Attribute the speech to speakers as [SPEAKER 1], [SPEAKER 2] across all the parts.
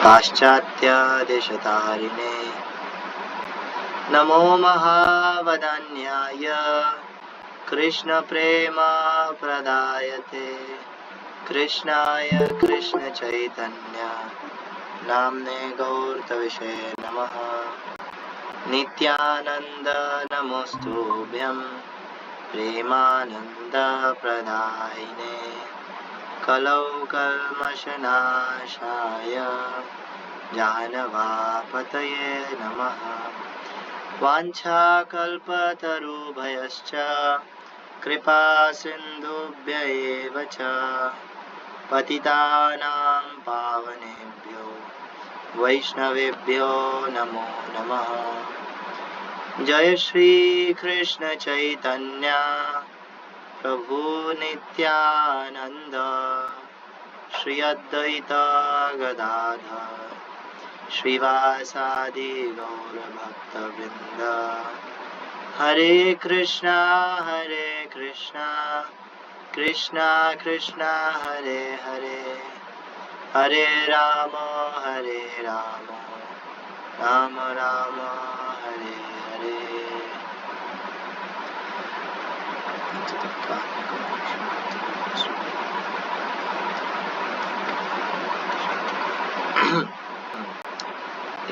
[SPEAKER 1] पाश्चात्य देशतारिणे नमो महावदन्याय कृष्ण प्रेम प्रदायते कृष्णाय कृष्ण चैतन्य नाम्ने गौरतविषे नमः नित्यानंद नमोस्तुभ्यं प्रेमानंद प्रदायिने कलौ कल्मषनाशाय जानवापतये नमः वाञ्छाकल्पतरुभयश्च कृपा सिन्धुभ्य एव च पतितानां पावनेभ्यो वैष्णवेभ्यो नमो नमः। जय श्री कृष्ण चैतन्य प्रभु नित्यानंद श्री अद्वैत गदाधर श्रीवासादि गौरभक्तवृंद हरे कृष्णा कृष्णा कृष्णा हरे हरे हरे राम राम राम हरे हरे।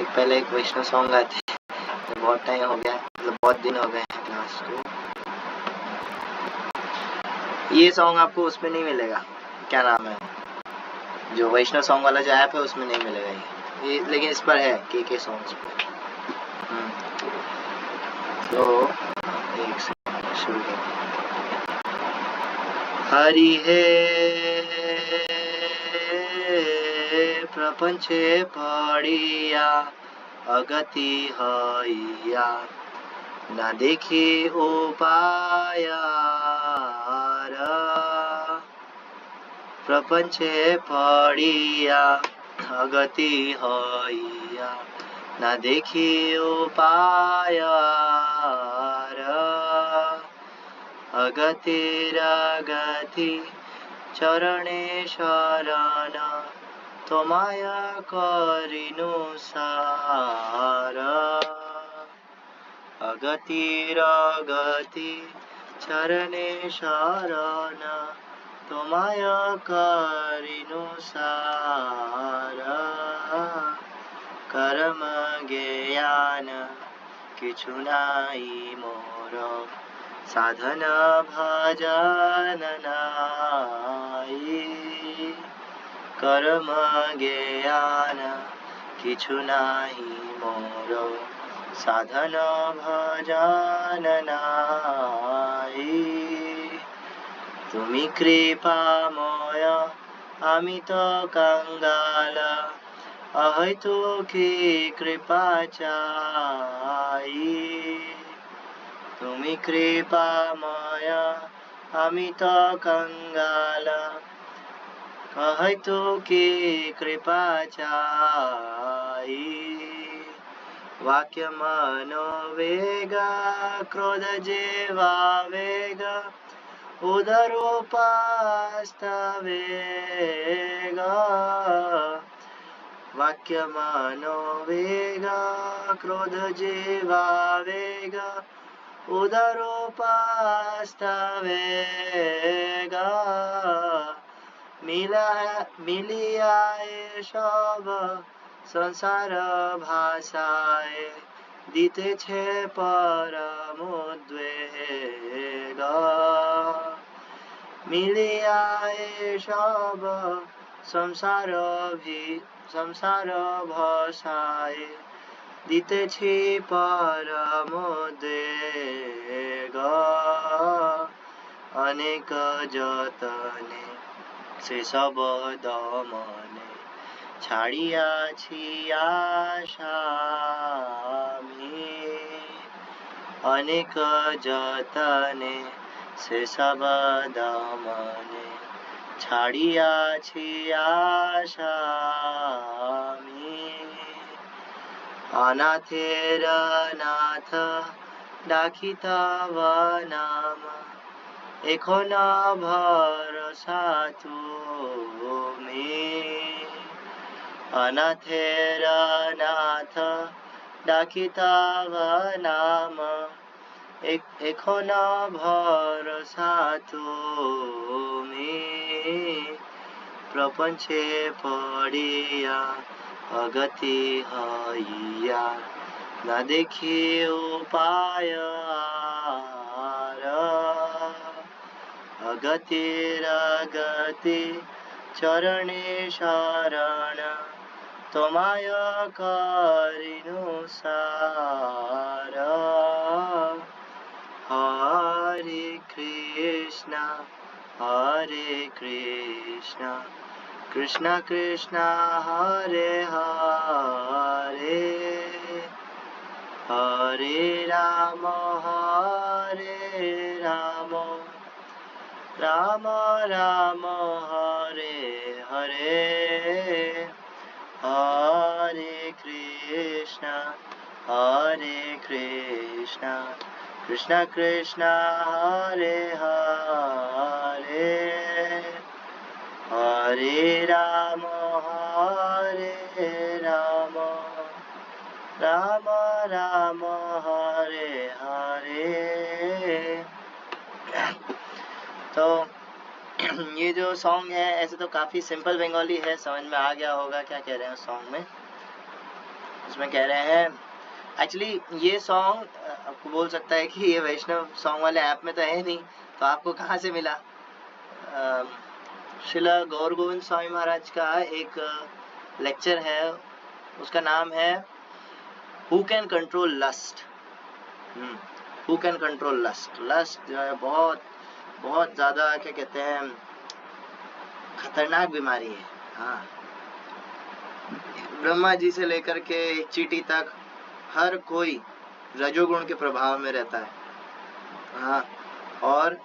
[SPEAKER 1] एक पहले एक वैष्णव सॉन्ग गाए थे, बहुत टाइम हो गया, मतलब बहुत दिन हो गए हैं क्लास को। ये सॉन्ग आपको उसमें नहीं मिलेगा, क्या नाम है, जो वैष्णव सॉन्ग वाला जो ऐप है उसमें नहीं मिलेगा ये लेकिन इस पर है के सॉन्ग्स पर। तो एक शुरू हरि हे प्रपंचे पड़िया अगति हइया न देखी उपाय प्रपंचे पड़िया अगति हइया न देखी उपाय अगतिरगति चरणे शरण तोमाया करिनु सार अगतिरगति चरणे शरण तोमाया करिनु सार कर्म ज्ञान किछु नाई मोर साधन भजन नाई कर्म ज्ञान किछु नाई मोर साधन भजन नाई तुमी कृपामय आमी तो कंगाल अहैतुकी कृपा चाई तुमी कृपामय आमी तो कंगाल अहैतुकी कृपा चाई वाक्य मनोवेग क्रोध जेवा वेग उदरोपास्तवेग वाक्य मनोवेग क्रोध जेवा वेग उदरोपास्तवेग मिलिया सब संसार भाषाए दिते छे परमोद्वेग मिलिया सब संसार भाषाए दिते छे परमोद्वेग अनेक जतने से सब दमने छाड़ियाछि आशामी अनेक जतने से सब दमने छाड़ियाछि आशामी अनाथेर नाथ डाकी तव नाम এখন ভরসা তুমি अनाथेर नाथ डाकिताव नाम এখন ভরসা তুমি প্রপঞ্চে পড়িয়া অগতি হইয়া না দেখি উপায় আর অগতির গতি চরণে শরণ তোমায় করিনু সার Hare Krishna, Krishna Krishna, Hare Hare, Hare Rama, Rama Rama, Hare Hare, Hare Krishna, Krishna Krishna, Hare Hare, Hare Rama, Rama Rama, Hare Hare. तो ये जो सॉन्ग है ऐसे तो काफ़ी सिंपल बंगाली है, समझ में आ गया होगा क्या कह रहे हैं सॉन्ग में. इसमें कह रहे हैं एक्चुअली ये सॉन्ग आपको बोल सकता है कि ये वैष्णव सॉन्ग वाले ऐप में तो है नहीं, तो आपको कहाँ से मिला. श्रीला गौर गोविंद स्वामी महाराज का एक लेक्चर है, उसका नाम है who can control lust. Who can control lust. Lust जो है बहुत बहुत ज़्यादा क्या कहते हैं खतरनाक बीमारी है. हाँ, ब्रह्मा जी से लेकर के चींटी तक हर कोई रजोगुण के प्रभाव में रहता है. हाँ, और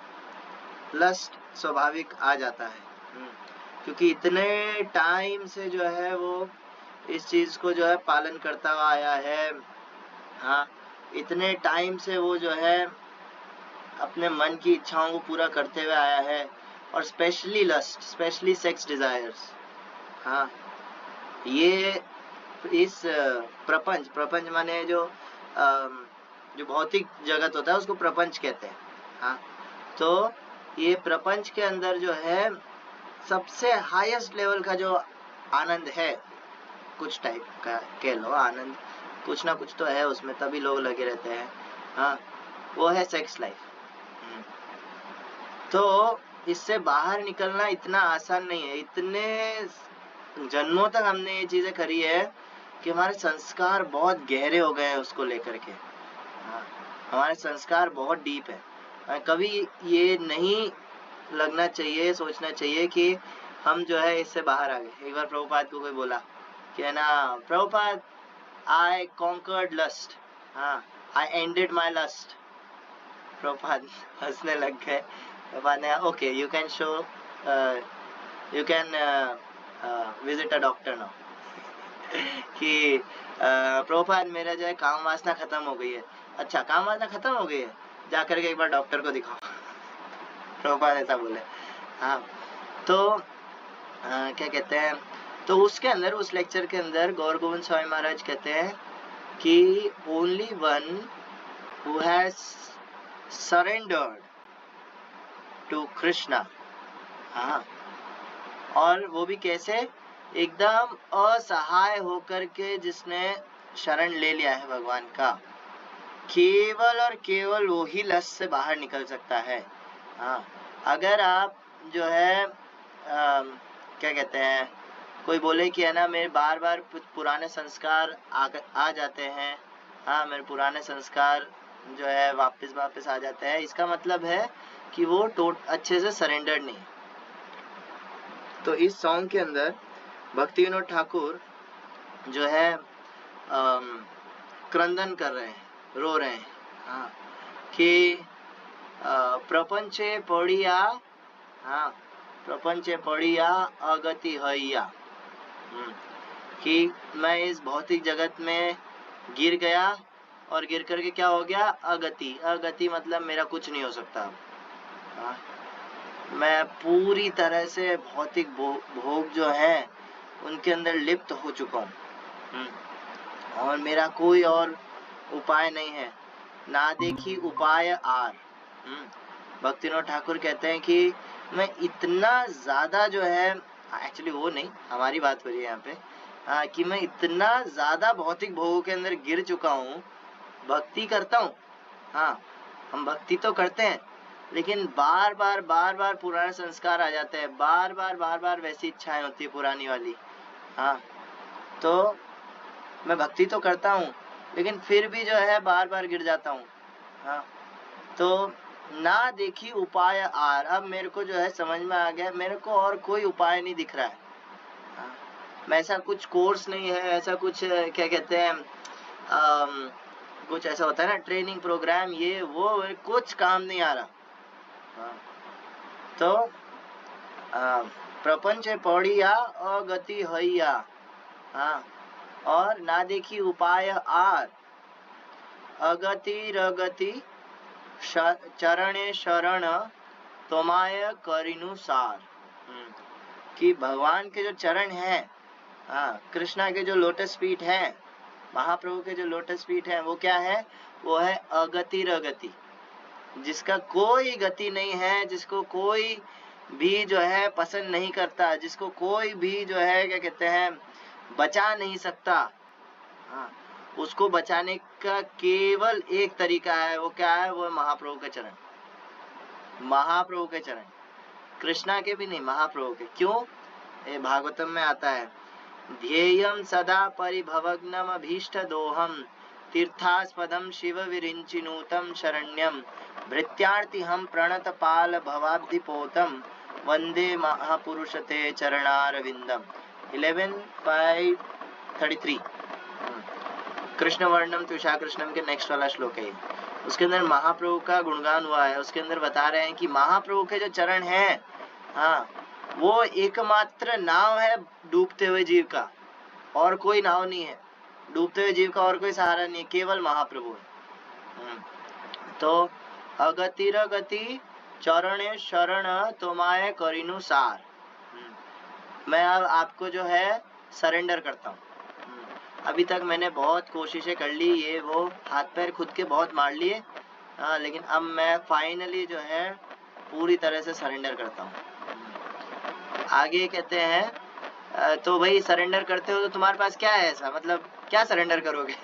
[SPEAKER 1] लस्ट स्वाभाविक आ जाता है क्योंकि इतने टाइम से जो है वो इस चीज़ को जो है पालन करता हुआ आया है. हाँ, इतने टाइम से वो जो है अपने मन की इच्छाओं को पूरा करते हुए आया है, और specially lust, specially sex desires. हाँ, ये इस प्रपंच माने जो भौतिक जगत होता है उसको प्रपंच कहते हैं. हाँ, तो ये प्रपंच के अंदर जो है सबसे हाईएस्ट लेवल का जो आनंद है, कुछ टाइप का कह लो आनंद, कुछ ना कुछ तो है उसमें, तभी लोग लगे रहते हैं. हाँ, वो है सेक्स लाइफ. तो इससे बाहर निकलना इतना आसान नहीं है. इतने जन्मों तक हमने ये चीज़ें करी है कि हमारे संस्कार बहुत गहरे हो गए हैं उसको लेकर के. हाँ, हमारे संस्कार बहुत डीप है. कभी ये नहीं लगना चाहिए, सोचना चाहिए कि हम जो है इससे बाहर आ गए. एक बार प्रभुपाद को कोई बोला कि है ना, प्रभुपाद आई कॉन्कर्ड लस्ट. हाँ, I ended my lust. Prabhupada हंसने लग गए. प्रभुपाद ने okay you can show, you can visit a doctor now. कि प्रभुपाद मेरा जो है काम वासना खत्म हो गई है. अच्छा, काम वासना खत्म हो गई है, जाकर के एक बार डॉक्टर को दिखाओ. प्रभुपाद ऐसा बोले. हाँ, तो क्या कहते हैं, तो उसके अंदर, उस लेक्चर के अंदर गौर गोविंद स्वामी महाराज कहते हैं कि only one who has surrendered to Krishna. हाँ, और वो भी कैसे, एकदम असहाय होकर के जिसने शरण ले लिया है भगवान का, केवल और केवल वो ही लस्ट से बाहर निकल सकता है. हाँ, अगर आप जो है क्या कहते हैं, कोई बोले कि है ना मेरे बार बार पुराने संस्कार आ जाते हैं. हाँ, मेरे पुराने संस्कार जो है वापस आ जाते हैं, इसका मतलब है कि वो अच्छे से सरेंडर्ड नहीं. तो इस सॉन्ग के अंदर भक्ति विनोद ठाकुर जो है क्रंदन कर रहे हैं, रो रहे हैं. हाँ, कि प्रपंचे पड़िया, हाँ, प्रपंचे पड़िया अगति हैया. कि मैं इस भौतिक जगत में गिर गया, और गिर करके क्या हो गया, अगति. अगति मतलब मेरा कुछ नहीं हो सकता. हाँ, मैं पूरी तरह से भौतिक भोग जो है उनके अंदर लिप्त हो चुका हूँ, और मेरा कोई और उपाय नहीं है। ना देखी उपाय आर। भक्तिनाथ ठाकुर कहते हैं कि मैं इतना ज्यादा जो है, एक्चुअली वो नहीं, हमारी बात हो रही है यहाँ पे, कि मैं इतना ज्यादा भौतिक भोगों के अंदर गिर चुका हूँ, भक्ति करता हूँ। हाँ, हम भक्ति तो करते हैं, लेकिन बार बार पुराने संस्कार आ जाते हैं, बार बार वैसी इच्छाएं होती है पुरानी वाली। हाँ, तो मैं भक्ति तो करता हूँ, लेकिन फिर भी जो है बार बार गिर जाता हूँ। हाँ, तो ना देखी उपाय आर, अब मेरे को जो है समझ में आ गया, मेरे को और कोई उपाय नहीं दिख रहा है। हाँ, मैं ऐसा कुछ कोर्स नहीं है, ऐसा कुछ क्या कहते हैं, कुछ ऐसा होता है ना ट्रेनिंग प्रोग्राम, ये वो कुछ काम नहीं आ रहा। हाँ, तो प्रपंच पौड़िया अगति हैया। हाँ, और ना देखी उपाय आर, अगति रगति चरणे शरण तोमाय करिनुसार। कि भगवान के जो चरण है, हाँ, कृष्णा के जो लोटस फीट है, महाप्रभु के जो लोटस फीट है, वो क्या है? वो है अगति रगति, जिसका कोई गति नहीं है, जिसको कोई भी जो है पसंद नहीं करता, जिसको कोई भी जो है क्या कहते हैं बचा नहीं सकता। हाँ, उसको बचाने का केवल एक तरीका है, वो क्या है? वो महाप्रभु के चरण, महाप्रभु के चरण, कृष्णा के भी नहीं, महाप्रभु के। क्यों? ये भागवतम में आता है, ध्येयम सदा परिभवग्नम अभीष्ट दोहम तीर्थास्पदम शिव विरिंचिनूतम शरण्यम भृत्यार्थी हम प्रणत पाल भवाब्धिपोतम वंदे महापुरुष ते चरणारविंदम। 11:5:33 कृष्ण वर्णम तुषा कृष्णम के नेक्स्ट वाला श्लोक है। उसके अंदर महाप्रभु का गुणगान हुआ है। उसके अंदर बता रहे हैं कि महाप्रभु के जो चरण हैं, हाँ, वो एकमात्र नाव है डूबते हुए जीव का, और कोई नाव नहीं है। डूबते हुए जीव का और कोई सहारा नहीं है, केवल महाप्रभु है। तो अगतिरगति चरणे शरण तोमाय करिनुसार, मैं अब आपको जो है सरेंडर करता हूँ। अभी तक मैंने बहुत कोशिशें कर ली, ये वो, हाथ पैर खुद के बहुत मार लिए, लेकिन अब मैं फाइनली जो है पूरी तरह से सरेंडर करता हूँ। आगे कहते हैं, तो भाई सरेंडर करते हो तो तुम्हारे पास क्या है ऐसा, मतलब क्या सरेंडर करोगे?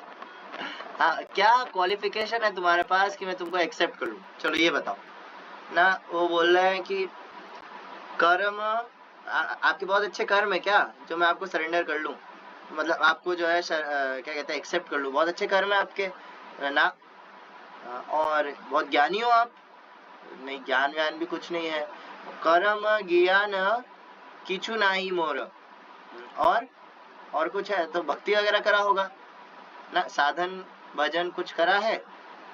[SPEAKER 1] हाँ, क्या क्वालिफिकेशन है तुम्हारे पास कि मैं तुमको एक्सेप्ट कर लूँ? चलो ये बताओ ना। वो बोल रहे हैं कि कर्म, आपके बहुत अच्छे कर्म है क्या जो मैं आपको सरेंडर कर लूँ, मतलब आपको जो है क्या कहते हैं एक्सेप्ट कर लूँ? बहुत अच्छे कर्म है आपके ना, और बहुत ज्ञानी हो आप? नहीं, ज्ञान व्यान भी कुछ नहीं है। कर्म ज्ञान किचु नाही मोर, और कुछ है तो भक्ति वगैरह करा होगा ना, साधन भजन कुछ करा है,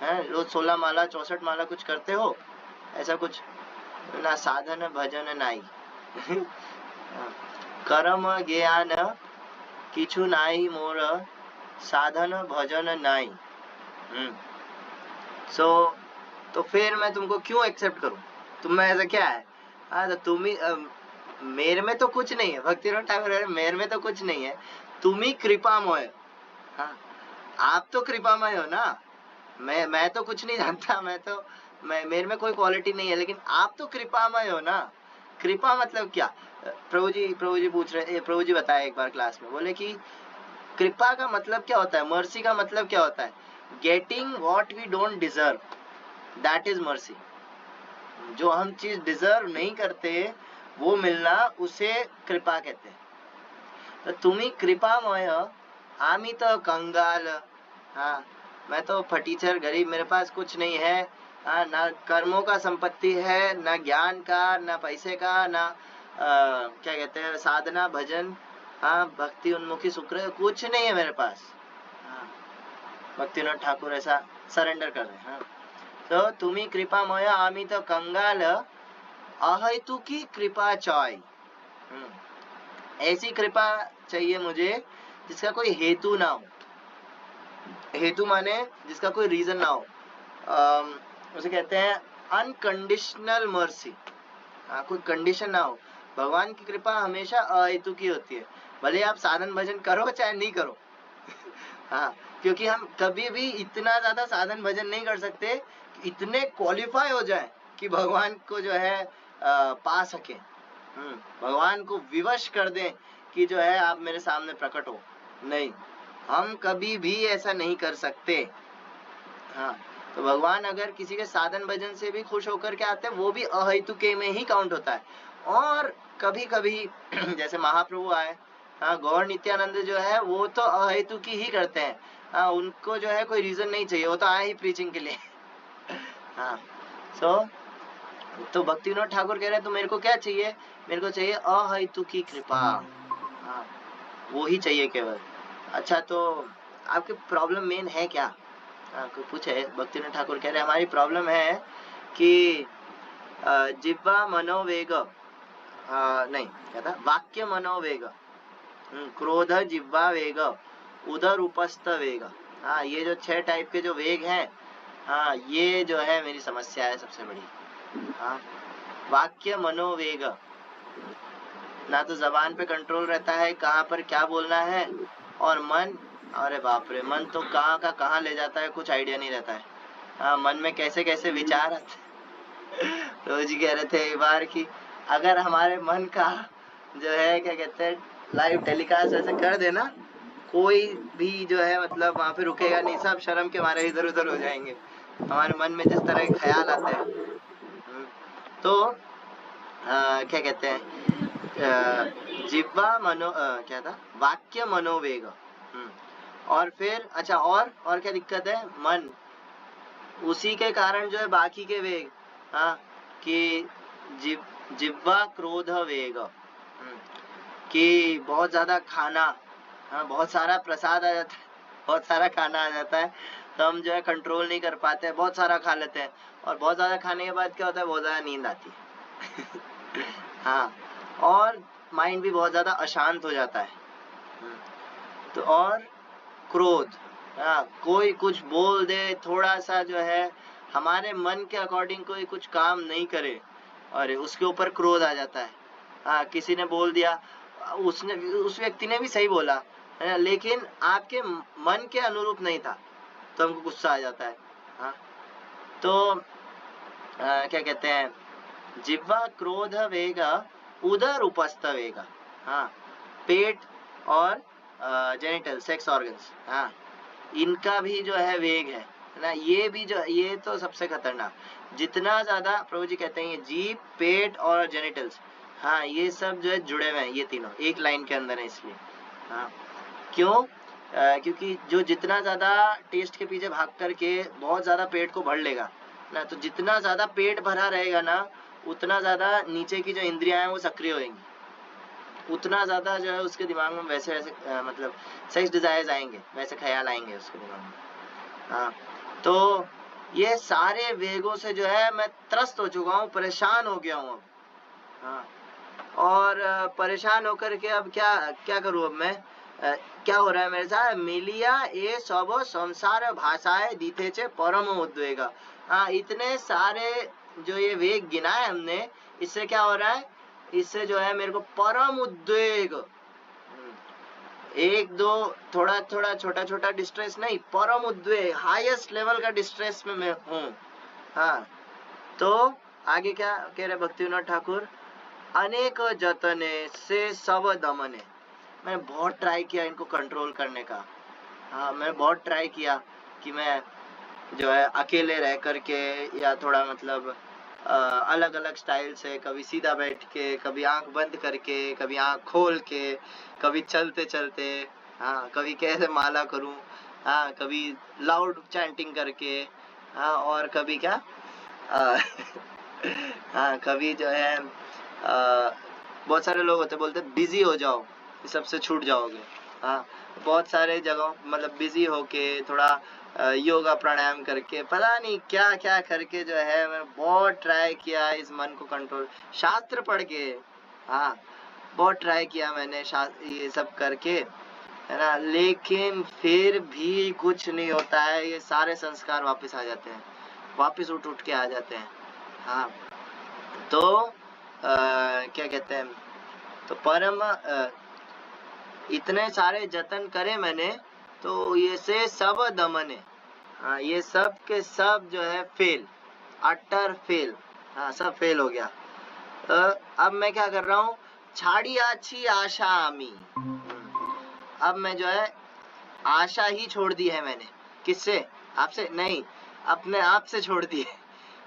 [SPEAKER 1] रोज 16 माला 64 माला कुछ करते हो, ऐसा कुछ ना, साधन भजन नाही। कर्म ज्ञान किछु नाही मोर, साधन भजन नाही। तो फिर मैं तुमको क्यों एक्सेप्ट करूं? तुम में ऐसा क्या है? हाँ, तो तुम ही, मेरे में तो कुछ नहीं है, भक्तिनाथ ठाकुर, मेरे में तो कुछ नहीं है, तुम ही कृपामय। हाँ, आप तो कृपामय हो ना, मैं तो कुछ नहीं जानता, मेरे में कोई क्वालिटी नहीं है, लेकिन आप तो कृपामय हो ना। कृपा मतलब क्या? प्रभु जी पूछ रहे, प्रभु जी बताए एक बार क्लास में, बोले कि कृपा का मतलब क्या होता है, मर्सी का मतलब क्या होता है? Getting what we don't deserve, that is mercy. जो हम चीज डिजर्व नहीं करते वो मिलना, उसे कृपा कहते हैं। तो तुम ही कृपामय, आमी तो कंगाल। हाँ, मैं तो फटीचर गरीब, मेरे पास कुछ नहीं है। हाँ, ना कर्मों का संपत्ति है, ना ज्ञान का, ना पैसे का, ना क्या कहते हैं साधना भजन, हाँ, भक्ति उन्मुखी शुक्र, कुछ नहीं है मेरे पास। हाँ, भक्तिनाथ ठाकुर ऐसा सरेंडर कर रहे हैं। हाँ, तो तुम्ही कृपामय, आमी तो कंगाल, अहेतु की कृपा चाय। ऐसी कृपा चाहिए मुझे जिसका कोई हेतु ना हो। हेतु माने जिसका कोई रीजन ना हो, उसे कहते हैं अनकंडीशनल मर्सी। कोई कंडीशन ना हो। भगवान की कृपा हमेशा अहेतु की होती है। भले आप साधन भजन करो चाहे नहीं करो। हाँ, क्योंकि हम कभी भी इतना ज्यादा साधन भजन नहीं कर सकते कि इतने क्वालिफाई हो जाए कि भगवान को जो है पा सके। भगवान को विवश कर दें कि जो है आप मेरे सामने प्रकट हो। नहीं, हम कभी भी ऐसा नहीं कर सकते। हाँ, तो भगवान अगर किसी के साधन भजन से भी खुश होकर के आते हैं, वो भी अहेतुके में ही काउंट होता है। और कभी कभी जैसे महाप्रभु आए, हाँ, गौर नित्यानंद जो है वो तो अहेतुकी ही करते हैं। हाँ, उनको जो है कोई रीजन नहीं चाहिए, वो तो आए ही प्रीचिंग के लिए। हाँ, तो भक्ति विनोद ठाकुर कह रहे हैं तो मेरे को क्या चाहिए? मेरे को चाहिए अहेतुकी कृपा। हाँ, वो ही चाहिए केवल। अच्छा, तो आपकी प्रॉब्लम मेन है क्या? कोई पूछे, भक्ति विनोद ठाकुर कह रहे हैं हमारी प्रॉब्लम है कि जिह्वा मनोवेग, नहीं क्या था, वाक्य मनोवेग, क्रोध जिह्वा वेग, उदर उपस्थ वेग। हाँ, ये जो 6 टाइप के जो वेग हैं, हाँ, ये जो है मेरी समस्या है सबसे बड़ी। हाँ, वाक्य मनोवेग, ना तो जबान पे कंट्रोल रहता है कहाँ पर क्या बोलना है, और मन, अरे बाप रे, मन तो कहाँ का कहाँ ले जाता है, कुछ आइडिया नहीं रहता है। हाँ, मन में कैसे कैसे विचार आते। रोज जी कह रहे थे एक बार कि अगर हमारे मन का जो है क्या कहते हैं लाइव टेलीकास्ट ऐसे कर देना, कोई भी जो है मतलब वहाँ पे रुकेगा नहीं, सब शर्म के मारे इधर उधर हो जाएंगे, हमारे मन में जिस तरह के ख्याल आते हैं। तो क्या कहते हैं, जिह्वा मनो क्या था, वाक्य मनोवेग। और फिर अच्छा, और क्या दिक्कत है? मन, उसी के कारण जो है बाकी के वेग, हाँ, कि जिह्वा क्रोध वेग, कि बहुत ज्यादा खाना, हाँ, बहुत सारा प्रसाद आ जाता है, बहुत सारा खाना आ जाता है, तो हम जो है कंट्रोल नहीं कर पाते हैं, बहुत सारा खा लेते हैं, और बहुत ज्यादा खाने के बाद क्या होता है, बहुत ज्यादा नींद आती है। हाँ, और माइंड भी बहुत ज्यादा अशांत हो जाता है। तो और क्रोध, हाँ, कोई कुछ बोल दे, थोड़ा सा जो है हमारे मन के अकॉर्डिंग कोई कुछ काम नहीं करे, अरे उसके ऊपर क्रोध आ जाता है। हाँ, किसी ने बोल दिया, उसने, उस व्यक्ति ने भी सही बोला है, लेकिन आपके मन के अनुरूप नहीं था, तो हमको गुस्सा आ जाता है। हाँ, तो क्या कहते हैं, जिह्वा क्रोध वेग, उदर उपस्थ वेग। हाँ, पेट और जेनिटल सेक्स ऑर्गन्स, हाँ, इनका भी जो है वेग है ना, ये भी जो, ये तो सबसे खतरनाक। जितना ज्यादा प्रभु जी कहते हैं ये जीभ, पेट और जेनिटल्स, हाँ, ये सब जो है जुड़े हुए हैं, ये तीनों एक लाइन के अंदर है, इसलिए। हाँ, क्यों? क्योंकि जो जितना ज्यादा टेस्ट के पीछे भाग करके बहुत ज्यादा पेट को भर लेगा ना, तो जितना ज्यादा पेट भरा रहेगा ना, उतना ज्यादा नीचे की जो इंद्रियां हैं वो सक्रिय होंगी, उतना ज्यादा जो है उसके दिमाग में वैसे वैसे मतलब सेक्स डिजायर्स आएंगे, वैसे ख्याल आएंगे उसके दिमाग में। हाँ, तो ये सारे वेगों से जो है मैं त्रस्त हो चुका हूँ, परेशान हो गया हूँ अब। हाँ, और परेशान होकर के अब क्या क्या करूँ अब मैं? क्या हो रहा है मेरे साथ? मिलिया ये सब संसार भाषाएं दीते चे परम उद्वेगा। हाँ, इतने सारे जो ये वेग गिनाए हमने, इससे क्या हो रहा है? इससे जो है मेरे को परम उद्वेग, एक दो थोड़ा थोड़ा छोटा छोटा डिस्ट्रेस नहीं, परम उद्वेग, हाईएस्ट लेवल का डिस्ट्रेस में मैं हूँ। हाँ, तो आगे क्या कह रहे भक्ति विनोद ठाकुर? अनेक जतने से सब दमने, मैंने बहुत ट्राई किया इनको कंट्रोल करने का। हाँ, मैंने बहुत ट्राई किया कि मैं जो है अकेले रह करके, या थोड़ा मतलब अलग अलग स्टाइल से, कभी सीधा बैठ के, कभी आंख बंद करके, कभी आंख खोल के, कभी चलते चलते, हाँ, कभी कैसे माला करूं, हाँ, कभी लाउड चैंटिंग करके, हाँ, और कभी क्या हाँ, कभी जो है बहुत सारे लोग होते बोलते बिजी हो जाओ, ये सबसे छूट जाओगे। हाँ, बहुत सारे जगहों मतलब बिजी होके थोड़ा योगा प्राणायाम करके, पता नहीं क्या क्या करके जो है मैं बहुत ट्राई किया इस मन को कंट्रोल, शास्त्र पढ़ के, हाँ, बहुत ट्राई किया मैंने ये सब करके, है ना, लेकिन फिर भी कुछ नहीं होता है, ये सारे संस्कार वापस आ जाते हैं, वापस उठ उठ के आ जाते हैं। हाँ, तो क्या कहते हैं, तो परम इतने सारे जतन करे मैंने, तो ये से सब दमने, हाँ ये सब के सब जो है फेल, अटर फेल, हाँ सब फेल हो गया। अब मैं क्या कर रहा हूँ, छाड़ी आछी आशा आमी, अब मैं जो है आशा ही छोड़ दी है मैंने। किससे? आपसे नहीं, अपने आप से छोड़ दी है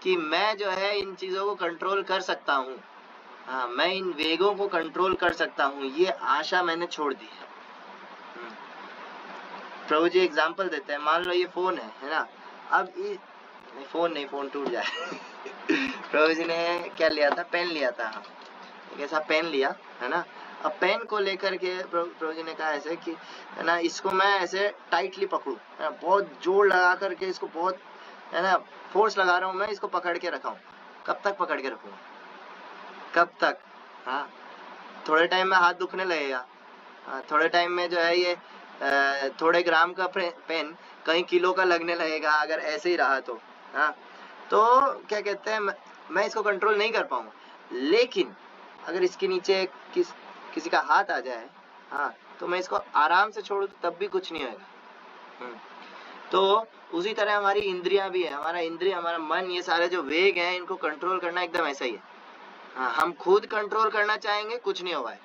[SPEAKER 1] कि मैं जो है इन चीजों को कंट्रोल कर सकता हूँ। हाँ, मैं इन वेगों को कंट्रोल कर सकता हूँ, ये आशा मैंने छोड़ दी है। प्रभु जी एग्जाम्पल देते हैं, मान लो ये फोन है ना, अब फोन नहीं, फोन टूट जाए प्रभु जी ने क्या लिया था, पेन लिया था, हाँ एक ऐसा पेन लिया है ना। अब पेन को लेकर के प्रभु जी ने कहा ऐसे कि है ना, इसको मैं ऐसे टाइटली पकड़ू, बहुत जोर लगा करके इसको, बहुत है ना फोर्स लगा रहा हूँ मैं, इसको पकड़ के रखा हूँ। कब तक पकड़ के रखूंगा, कब तक? हाँ, थोड़े टाइम में हाथ दुखने लगेगा। हाँ, थोड़े टाइम में जो है ये थोड़े ग्राम का पेन कई किलो का लगने लगेगा, अगर ऐसे ही रहा तो। हाँ, तो क्या कहते हैं, मैं इसको कंट्रोल नहीं कर पाऊंगा। लेकिन अगर इसके नीचे किसी का हाथ आ जाए, हाँ, तो मैं इसको आराम से छोड़ू तो तब भी कुछ नहीं होगा। तो उसी तरह हमारी इंद्रियां भी है, हमारा इंद्रिय, हमारा मन, ये सारे जो वेग हैं, इनको कंट्रोल करना एकदम ऐसा ही है। हाँ, हम खुद कंट्रोल करना चाहेंगे, कुछ नहीं होगा,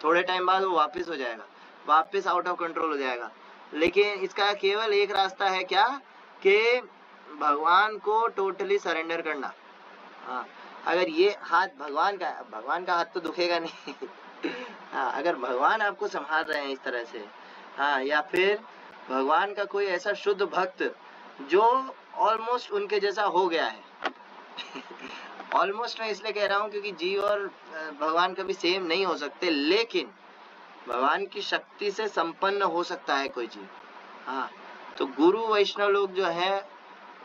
[SPEAKER 1] थोड़े टाइम बाद वो वापस हो जाएगा, वापस आउट ऑफ कंट्रोल हो जाएगा। लेकिन इसका केवल एक रास्ता है, क्या कि भगवान को टोटली सरेंडर करना। हाँ, अगर ये हाथ भगवान का हाथ तो दुखेगा नहीं हाँ, अगर भगवान आपको संभाल रहे हैं इस तरह से, हाँ, या फिर भगवान का कोई ऐसा शुद्ध भक्त जो ऑलमोस्ट उनके जैसा हो गया है ऑलमोस्ट मैं इसलिए कह रहा हूँ क्योंकि जीव और भगवान कभी सेम नहीं हो सकते, लेकिन भगवान की शक्ति से संपन्न हो सकता है कोई जीव। हाँ, तो गुरु वैष्णव लोग जो है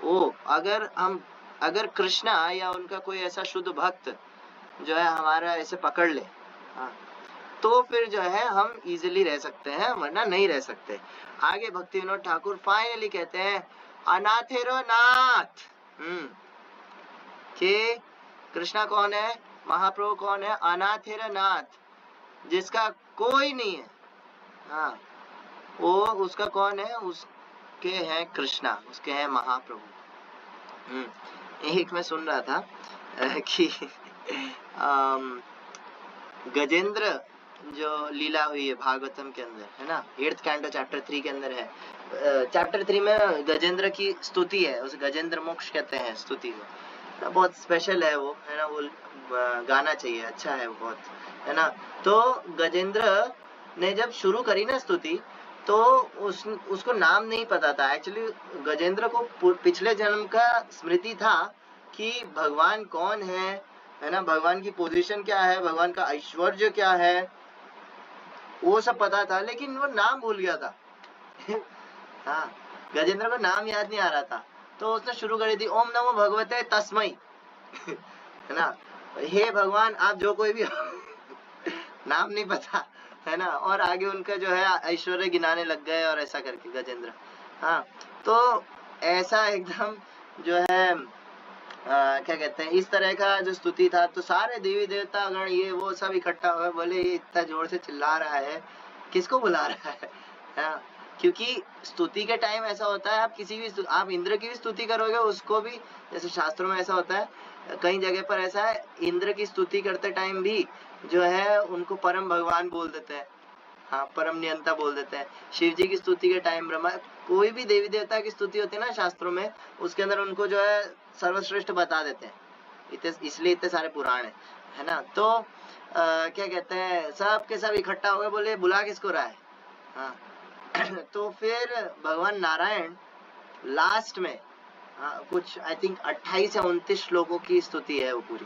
[SPEAKER 1] वो, अगर कृष्णा या उनका कोई ऐसा शुद्ध भक्त जो है हमारा ऐसे पकड़ ले, हाँ, तो फिर जो है हम इजीली रह सकते हैं, वरना नहीं रह सकते। आगे भक्ति विनोद ठाकुर फाइनली कहते हैं, अनाथेरो नाथ, कि कृष्णा कौन है, महाप्रभु कौन है, अनाथेरो नाथ, जिसका कोई नहीं है। हाँ, वो उसका कौन है, उसके हैं कृष्णा, उसके हैं महाप्रभु। एक मैं सुन रहा था कि गजेंद्र जो लीला हुई है भागवतम के अंदर, है ना, 8th कैंटो चैप्टर 3 के अंदर है। चैप्टर 3 में गजेंद्र की स्तुति है, उसे गजेंद्र मोक्ष कहते हैं स्तुति को, बहुत स्पेशल है वो, है ना, वो गाना चाहिए, अच्छा है वो बहुत, है ना। तो गजेंद्र ने जब शुरू करी ना स्तुति, तो उसको नाम नहीं पता था एक्चुअली। गजेंद्र को पिछले जन्म का स्मृति था कि भगवान कौन है ना, भगवान की पोजीशन क्या है, भगवान का ऐश्वर्य क्या है, वो सब पता था, लेकिन वो नाम भूल गया था हाँ, गजेंद्र को नाम याद नहीं आ रहा था, तो उसने शुरू करी थी, ओम नमो भगवते तस्मै है ना, हे भगवान आप जो कोई भी नाम नहीं पता, है ना, और आगे उनका जो है ऐश्वर्य गिनाने लग गए और ऐसा करके गजेंद्र। हाँ, तो ऐसा एकदम जो है क्या कहते हैं, इस तरह का जो स्तुति था, तो सारे देवी देवता गण ये वो सब इकट्ठा हुए, बोले ये इतना जोर से चिल्ला रहा है, किसको बुला रहा है। हाँ, क्योंकि स्तुति के टाइम ऐसा होता है, आप किसी भी, आप इंद्र की भी स्तुति करोगे, उसको भी, जैसे शास्त्रों में ऐसा होता है, कई जगह पर ऐसा है, इंद्र की स्तुति करते टाइम भी जो है उनको परम भगवान बोल देते हैं, हाँ, परम नियंता बोल देते हैं। शिव जी की स्तुति के टाइम ब्रह्मा, कोई भी देवी देवता की स्तुति होती है ना शास्त्रों में, उसके अंदर उनको जो है सर्वश्रेष्ठ बता देते हैं, इसलिए इतने सारे पुराण है ना। तो क्या कहते हैं, सब के सब इकट्ठा हो गए, बोले बुला किसको रहा है। हाँ तो फिर भगवान नारायण लास्ट में, कुछ आई थिंक 28 या 29 श्लोकों की स्तुति है वो पूरी।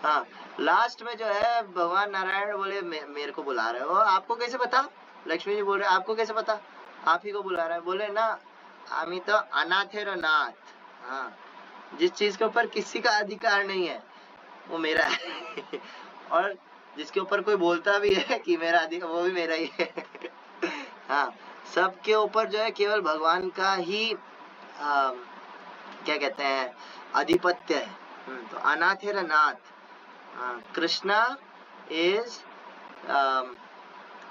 [SPEAKER 1] हाँ, लास्ट में जो है भगवान नारायण बोले मेरे को बुला रहे हो, आपको कैसे पता? लक्ष्मी जी बोल रहे आपको कैसे पता, आप ही को बुला रहा है। बोले ना, आमी तो अनाथेरो नाथ, हाँ, जिस चीज के ऊपर किसी का अधिकार नहीं है वो मेरा है और जिसके ऊपर कोई बोलता भी है कि मेरा अधिकार, वो भी मेरा ही है हाँ, सबके ऊपर जो है केवल भगवान का ही क्या कहते हैं, आधिपत्य है। तो अनाथेरो नाथ, Krishna is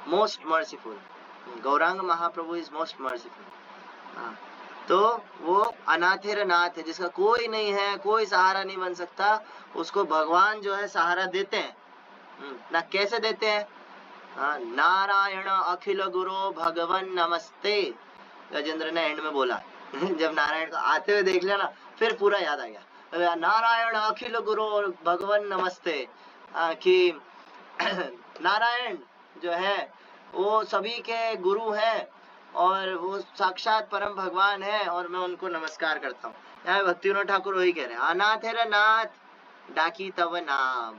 [SPEAKER 1] most merciful, Gaurang Mahaprabhu is most merciful. तो वो अनाथेर नाथ है, जिसका कोई नहीं है, कोई सहारा नहीं बन सकता, उसको भगवान जो है सहारा देते हैं। ना कैसे देते हैं? नारायण अखिल गुरु भगवन नमस्ते, गजेंद्र ने एंड में बोला। जब नारायण को आते हुए देख लिया ना, फिर पूरा याद आ गया, नारायण अखिल गुरु भगवन नमस्ते, कि नारायण जो है वो सभी के गुरु हैं और वो साक्षात परम भगवान है और मैं उनको नमस्कार करता हूँ। यहाँ भक्ति विनोद ठाकुर वही कह रहे हैं, अनाथेर नाथ डाकी तव नाम।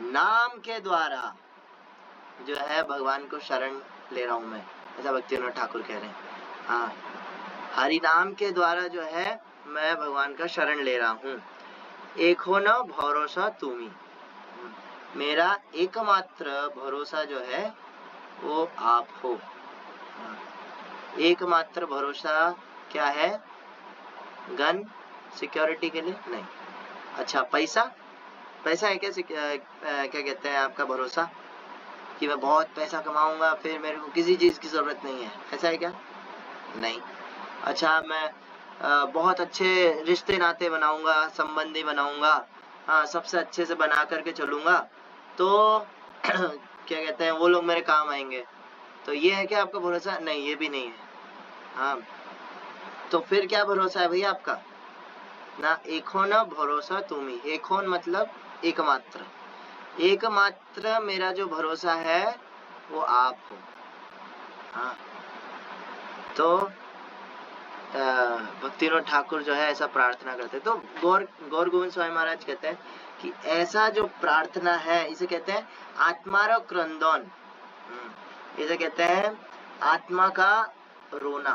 [SPEAKER 1] नाम के द्वारा जो है भगवान को शरण ले रहा हूँ मैं, ऐसा भक्ति विनोद ठाकुर कह रहे हैं। हरि नाम के द्वारा जो है मैं भगवान का शरण ले रहा हूँ। एक हो न भरोसा तुम्ही, मेरा एकमात्र भरोसा जो है वो आप हो। एकमात्र भरोसा क्या है? गन सिक्योरिटी के लिए नहीं। अच्छा, पैसा, पैसा है क्या क्या कहते हैं आपका भरोसा, कि मैं बहुत पैसा कमाऊंगा फिर मेरे को किसी चीज की जरूरत नहीं है, ऐसा है क्या? नहीं। अच्छा, मैं बहुत अच्छे रिश्ते नाते बनाऊंगा, संबंधी बनाऊंगा, सबसे अच्छे से बना करके चलूंगा, तो क्या कहते हैं वो लोग मेरे काम आएंगे, तो ये है क्या आपका भरोसा? नहीं, ये भी नहीं है। हाँ, तो फिर क्या भरोसा है भैया आपका? ना एकोन भरोसा तुम्ही, एकोन मतलब एकमात्र, एकमात्र मेरा जो भरोसा है वो आप हो। हाँ, तो भक्ति विनोद ठाकुर जो है ऐसा प्रार्थना करते हैं। तो गौर गोविंद स्वामी महाराज कहते हैं कि ऐसा जो प्रार्थना है इसे कहते हैं आत्मारो क्रंदन, इसे कहते हैं आत्मा का रोना।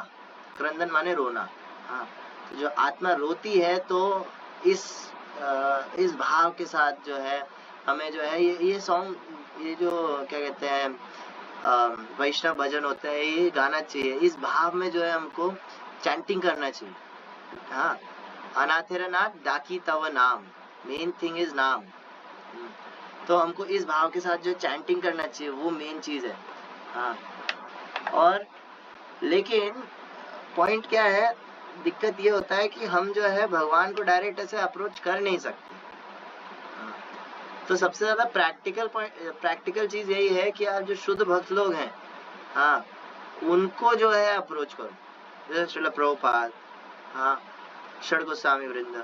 [SPEAKER 1] क्रंदन माने रोना। हाँ, तो जो आत्मा रोती है तो इस भाव के साथ जो है हमें जो है ये सॉन्ग, ये जो क्या कहते हैं वैष्णव भजन होता है, ये गाना चाहिए। इस भाव में जो है हमको चैंटिंग करना चाहिए। हाँ, अनाथेर नाथ डाकी तव नाम, मेन थिंग इज नाम। तो हमको इस भाव के साथ जो चैंटिंग करना चाहिए वो मेन चीज है। हाँ, और लेकिन पॉइंट क्या है, दिक्कत ये होता है कि हम जो है भगवान को डायरेक्ट ऐसे अप्रोच कर नहीं सकते। तो सबसे ज्यादा प्रैक्टिकल चीज यही है कि आप जो शुद्ध भक्त लोग हैं, हाँ, उनको जो है अप्रोच करो, जैसे श्रील प्रभुपाद, हाँ, षड गोस्वामी वृंद,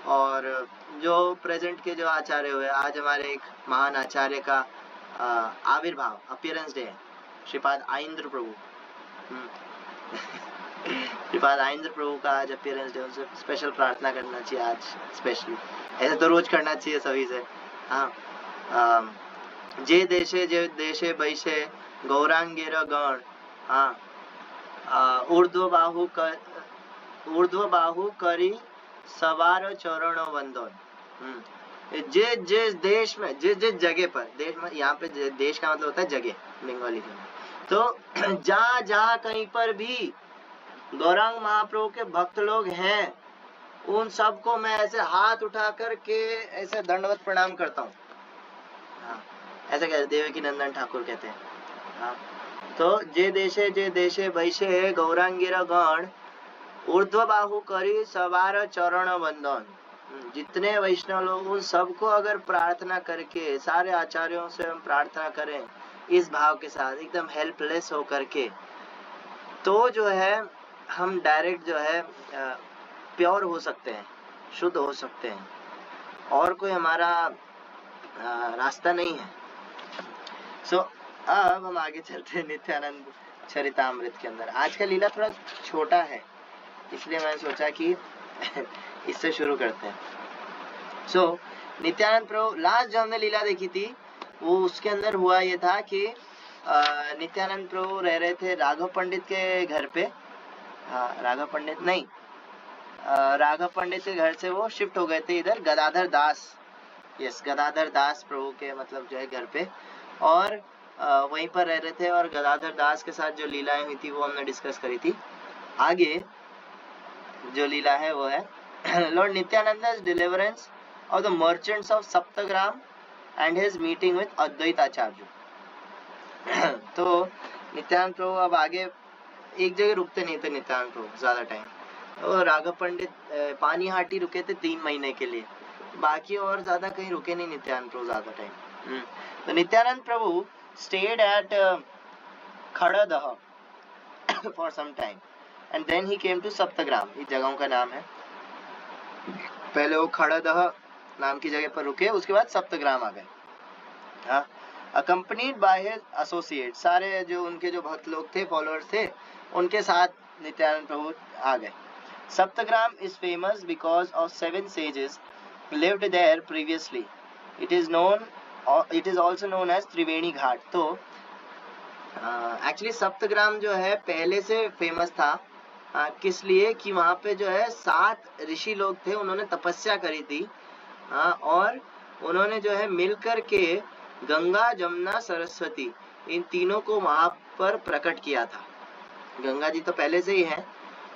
[SPEAKER 1] और जो प्रेजेंट के जो आचार्य हुए, आज हमारे एक महान आचार्य का आविर्भाव, अपीयरेंस डे है, श्रीपाद आइंद्र प्रभु। श्रीपाद आइंद्र प्रभु का आज अपीयरेंस डे, उनसे स्पेशल प्रार्थना करना चाहिए आज स्पेशली, ऐसे तो रोज करना चाहिए सभी से। हाँ, जे देशे बैशे गौरांगेर गण, हाँ, ऊर्ध्व बाहु करी सवार चरण वंदन। जिस देश में, जिस जगह पर, देश में यहाँ पे देश का मतलब होता है जगह बंगाली के में, तो जहाँ कहीं पर भी गौरांग महाप्रभु के भक्त लोग हैं, उन सबको मैं ऐसे हाथ उठा करके ऐसे दंडवत प्रणाम करता हूँ। हाँ, ऐसा कहते देवकी नंदन ठाकुर कहते हैं। हाँ, तो जे देशे वैशे गौरांगीर गण ऊर्ध्व बाहु करी सवार चरण वंदन। जितने वैष्णव लोग, उन सबको अगर प्रार्थना करके, सारे आचार्यों से हम प्रार्थना करें इस भाव के साथ, एकदम हेल्पलेस होकर के, तो जो है हम डायरेक्ट जो है प्योर हो सकते हैं, शुद्ध हो सकते हैं, और कोई हमारा रास्ता नहीं है। सो अब हम आगे चलते हैं नित्यानंद चरितामृत के अंदर। आज का लीला थोड़ा छोटा है, इसलिए मैंने सोचा कि इससे शुरू करते हैं। सो नित्यानंद प्रभु, लास्ट जो हमने लीला देखी थी वो उसके अंदर हुआ ये था कि नित्यानंद प्रभु रह रहे थे राघव पंडित के घर पे। राघव पंडित नहीं, राघव पंडित के घर से वो शिफ्ट हो गए थे इधर गदाधर दास, यस, गदाधर दास प्रभु के मतलब जो है घर पे, और वहीं पर रह रहे थे। और गदाधर दास के साथ जो लीलाएं हुई थी वो हमने डिस्कस करी थी। आगे जो लीला है वो है lord Nityananda's deliverance of the merchants of Saptagram and his meeting with Advaita Acharya. तो नित्यानंद प्रभु अब आगे एक जगह रुकते नहीं थे नित्यानंद प्रभु ज्यादा टाइम। तो राघव पंडित पानीहाटी रुके थे 3 महीने के लिए, बाकी और ज्यादा कहीं रुके नहीं नित्यानंद प्रभु ज्यादा टाइम। तो Nityananda Prabhu stayed at Khardah for some time and then he came to Saptagram, इस जगहों का नाम है। पहले वो खड़दह नाम की जगह पर रुके, उसके बाद सप्तग्राम आ गए। हाँ, अकम्पनीड बाय हिज एसोसिएट, सारे जो उनके जो भक्त लोग थे, फॉलोअर्स थे, उनके साथ नित्यानंद प्रभु आ गए। Saptagram is famous because of 7 sages lived there previously. It is also known as त्रिवेणी घाट। तो एक्चुअली सप्तग्राम जो है पहले से फेमस था, किस लिए कि वहाँ पे जो है 7 ऋषि लोग थे, उन्होंने तपस्या करी थी। और उन्होंने जो है मिलकर के गंगा, जमुना, सरस्वती, इन तीनों को वहां पर प्रकट किया था। गंगा जी तो पहले से ही है,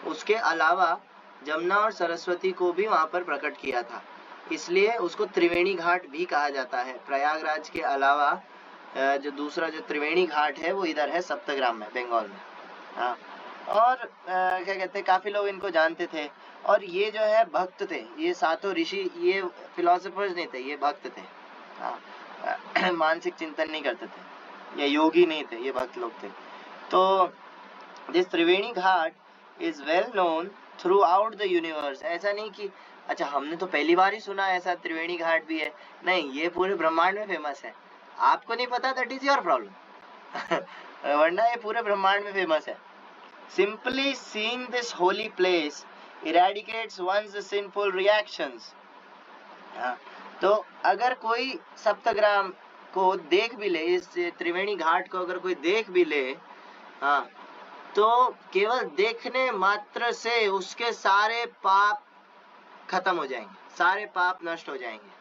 [SPEAKER 1] उसके अलावा जमुना और सरस्वती को भी वहां पर प्रकट किया था, इसलिए उसको त्रिवेणी घाट भी कहा जाता है। प्रयागराज के अलावा जो दूसरा जो त्रिवेणी घाट है वो इधर है सप्तग्राम में, बंगाल में। हाँ, और क्या कहते हैं, काफी लोग इनको जानते थे। और ये जो है भक्त थे, ये सातों ऋषि, ये फिलोसोफर्स नहीं थे, ये भक्त थे। हाँ, मानसिक चिंतन नहीं करते थे, ये योगी नहीं थे, ये भक्त लोग थे। तो this Triveni Ghat is well known through out the universe. ऐसा नहीं कि अच्छा हमने तो पहली बार ही सुना ऐसा त्रिवेणी घाट भी है, नहीं, ये पूरे ब्रह्मांड में फेमस है। आपको नहीं पता, दैट इज योर प्रॉब्लम वरना ये पूरे ब्रह्मांड में फेमस है। Simply seeing this holy place eradicates one's sinful reactions. तो अगर कोई सप्तग्राम को देख भी ले, इस त्रिवेणी घाट को अगर कोई देख भी ले, हाँ, तो केवल देखने मात्र से उसके सारे पाप खत्म हो जाएंगे, सारे पाप नष्ट हो जाएंगे।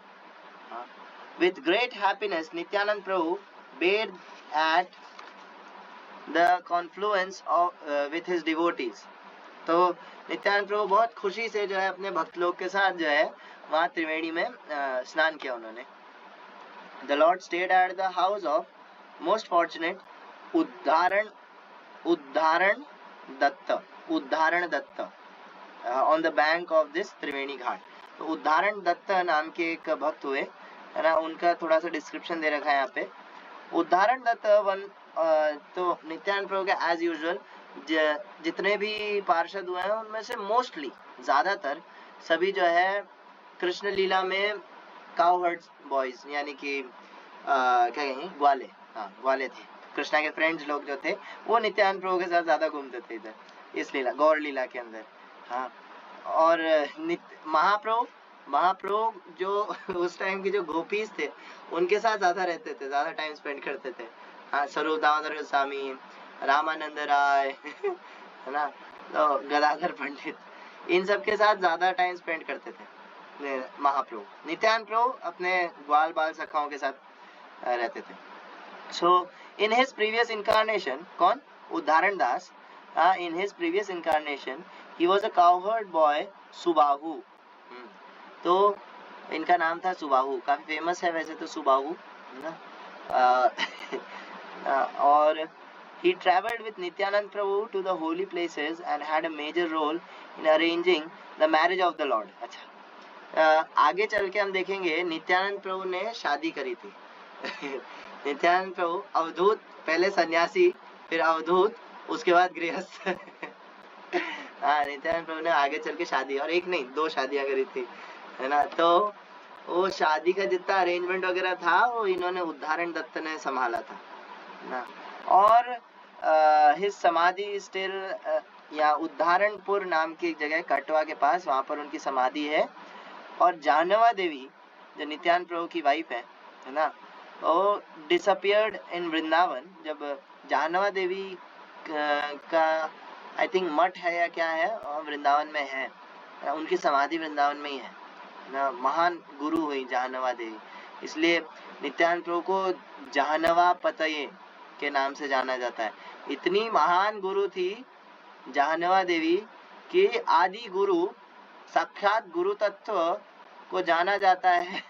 [SPEAKER 1] With great happiness, Nityanand Prabhu bathed at the confluence of with his devotees. तो नित्यानंद प्रभु बहुत खुशी से जो है अपने भक्त लोग के साथ जो है वहाँ त्रिवेणी में स्नान किया उन्होंने। The Lord stayed at the house of most fortunate उद्धारण Dutt on the bank of this त्रिवेणी घाट। तो उद्धारण दत्त नाम के एक भक्त हुए, है ना, उनका थोड़ा सा डिस्क्रिप्शन दे रखा है यहाँ पे। उद्धारण दत्त तो नित्यानंद प्रभु के एज यूजुअल जितने भी पार्षद हुए हैं उनमें से मोस्टली ज्यादातर सभी जो है कृष्ण लीला में काउहर्ड बॉयज, यानी कि क्या कहेंगे, ग्वाले, हाँ ग्वाले थे। कृष्णा के फ्रेंड्स लोग जो थे वो नित्यानंद प्रभु के साथ ज्यादा घूमते थे इधर, इस लीला, गौर लीला के अंदर। हाँ, और महाप्रभु जो उस टाइम के जो गोपीज थे उनके साथ ज्यादा रहते थे, ज्यादा टाइम स्पेंड करते थे। हाँ, स्वरूप दामोदर गोस्वामी, रामानंद राय है ना, तो गदाधर पंडित, इन सब के साथ ज्यादा टाइम स्पेंड करते थे महाप्रभु। नित्यानंद प्रभु अपने ग्वाल बाल सखाओं के साथ रहते थे। So in his previous incarnation, कौन, Uddharan Das, in his previous incarnation he was a cowherd boy Subahu. तो इनका नाम था सुबाहु, काफी फेमस है वैसे तो सुबाहु, है ना। और he traveled with Nityanand Prabhu to the holy places and had a major role in arranging the marriage of the Lord. अच्छा, आगे चल के हम देखेंगे नित्यानंद प्रभु ने शादी करी थी। नित्यानंद प्रभु अवधूत, पहले सन्यासी, फिर अवधूत, उसके बाद गृहस्थ। हाँ, नित्यानंद प्रभु ने आगे चल के शादी, और एक नहीं 2 शादियां करी थी, है ना। तो वो शादी का जितना अरेंजमेंट वगैरह था वो इन्होंने उद्धारण दत्त ने संभाला था ना। और हिज समाधि स्टिल या उद्धारणपुर नाम की एक जगह कटवा के पास, वहां पर उनकी समाधि है। और जानवा देवी जो नित्यानंद प्रभु की वाइफ है ना, वो डिसअपियर्ड इन वृंदावन। जब जानवा देवी का आई थिंक मठ है या क्या है, वृंदावन में है, उनकी समाधि वृंदावन में ही है ना। महान गुरु हुई जानवा देवी, इसलिए नित्यानंद प्रभु को जानवा पतये के नाम से जाना जाता है। इतनी महान गुरु थी जानवा देवी कि आदि गुरु, साक्षात गुरु तत्व को जाना जाता है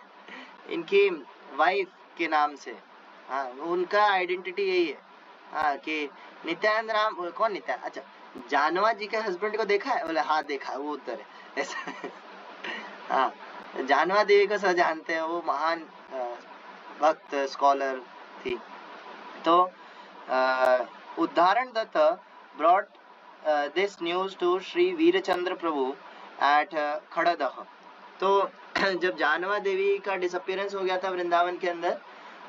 [SPEAKER 1] इनकी वाइफ के नाम से। हाँ, उनका आइडेंटिटी यही है हाँ कि नित्यानंद राम, कौन नित्यानंद, अच्छा जानवा जी के हस्बैंड को देखा है? बोले हाँ देखा है, वो उधर है ऐसा। हाँ जानवा देवी को सब जानते हैं, वो महान भक्त स्कॉलर थी। तो Uddharan Datta brought this news to Shri Virachandra Prabhu at Khardah. तो जब जानवा देवी का डिसअपियरेंस हो गया था वृंदावन के अंदर,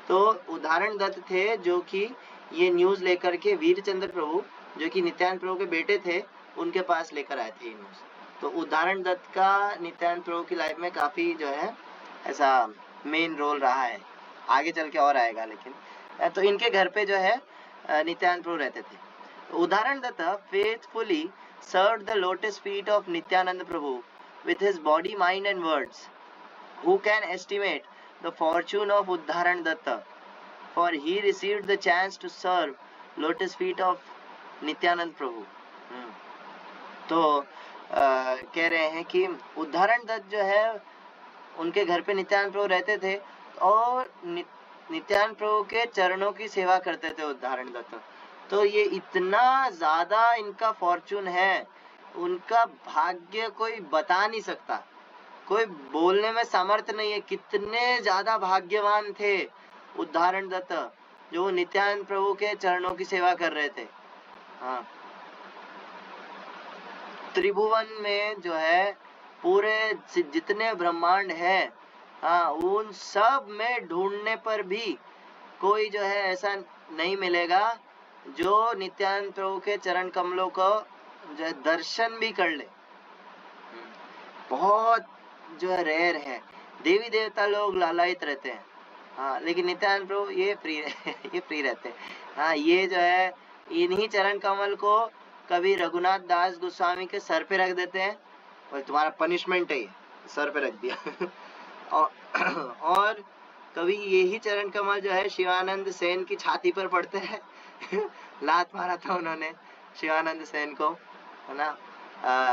[SPEAKER 1] तो उदाहरण दत्त थे जो कि ये न्यूज लेकर के वीरचंद्र प्रभु, जो कि नित्यानंद प्रभु के बेटे थे, उनके पास लेकर आए थे ये न्यूज। तो उदाहरण दत्त का नित्यानंद प्रभु की लाइफ में काफी जो है ऐसा मेन रोल रहा है, आगे चल के और आएगा। लेकिन तो इनके घर पे जो है नित्यानंद प्रभु रहते थे। Uddharana Datta faithfully served the lotus feet of Nityananda Prabhu with his body, mind and words. Who can estimate the fortune of Uddharan Datta? For he received the chance to serve lotus feet of Nityanand Prabhu. तो कह रहे हैं कि उद्धारण दत्त जो है उनके घर पे नित्यानंद प्रभु रहते थे और नित्यानंद प्रभु के चरणों की सेवा करते थे उद्धारण दत्त। तो ये इतना ज्यादा इनका फॉर्चून है, उनका भाग्य कोई बता नहीं सकता, कोई बोलने में सामर्थ्य नहीं है। कितने ज्यादा भाग्यवान थे उद्धारण दत्त, जो नित्यानंद प्रभु के चरणों की सेवा कर रहे थे। हाँ त्रिभुवन में जो है पूरे जितने ब्रह्मांड है, हाँ उन सब में ढूंढने पर भी कोई जो है ऐसा नहीं मिलेगा जो नित्यानंद प्रभु के चरण कमलों को जो है दर्शन भी कर ले। बहुत जो है रेयर है, देवी देवता लोग लालायित रहते हैं, हाँ लेकिन नित्यानंद प्रभु ये फ्री रहते हैं। हाँ ये जो है इन्हीं चरण कमल को कभी रघुनाथ दास गोस्वामी के सर पे रख देते हैं, और तुम्हारा पनिशमेंट है ये, सर पे रख दिया। और कभी यही चरण कमल जो है शिवानंद सेन की छाती पर पड़ते हैं। लात मारा था उन्होंने शिवानंद सेन को, है ना,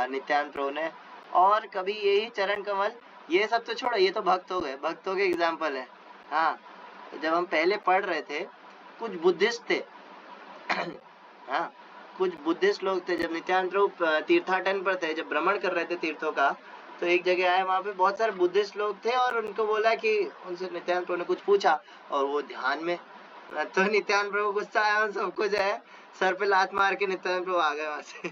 [SPEAKER 1] नित्यानंद प्रभु ने। और कभी यही चरण कमल, ये सब तो छोड़ो, ये तो भक्तों के एग्जाम्पल है। हाँ जब हम पहले पढ़ रहे थे, कुछ बुद्धिस्ट थे। हाँ कुछ बुद्धिस्ट लोग थे, जब नित्यानंद प्रभु तीर्थाटन पर थे, जब भ्रमण कर रहे थे तीर्थों का, तो एक जगह आए, वहां पे बहुत सारे बुद्धिस्ट लोग थे और उनको बोला कि उनसे नित्यानंद प्रभु ने कुछ पूछा और वो ध्यान में, तो नित्यानंद प्रभु गुस्सा आया, उन सबको जो है सर पे लात मार के नित्यानंद प्रभु आ गए वहां से।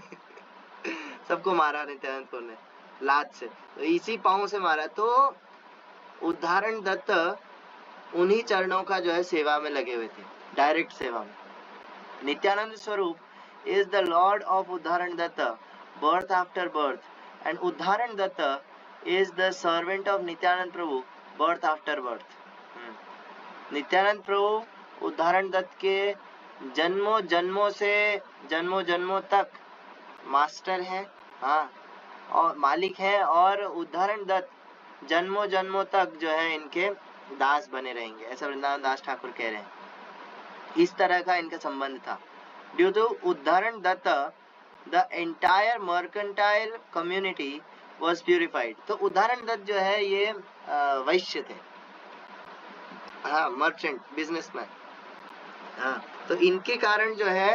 [SPEAKER 1] सबको मारा नित्यानंद प्रभु ने लात से, तो इसी पांव से मारा। तो उद्धारण दत्त उन्हीं चरणों का जो है सेवा में लगे हुए थे, डायरेक्ट सेवा में। नित्यानंद स्वरूप is the Lord of Uddharan Datta, birth after birth, and Uddharan Datta is the servant of Nityanand Prabhu, birth after birth. Nityanand प्रभु उद्धारण दत्त के जन्मों जन्मों तक मास्टर है, हाँ और मालिक है, और उद्धारण दत्त जन्मों तक जो है इनके दास बने रहेंगे, ऐसा वृंदावन दास ठाकुर कह रहे हैं। इस तरह का इनका संबंध था। Due to Uddharan Datta, the entire mercantile community was purified. तो उद्धारण दत्त जो है ये वैश्य थे, हाँ मर्चेंट, बिजनेसमैन। हाँ तो इनके कारण जो है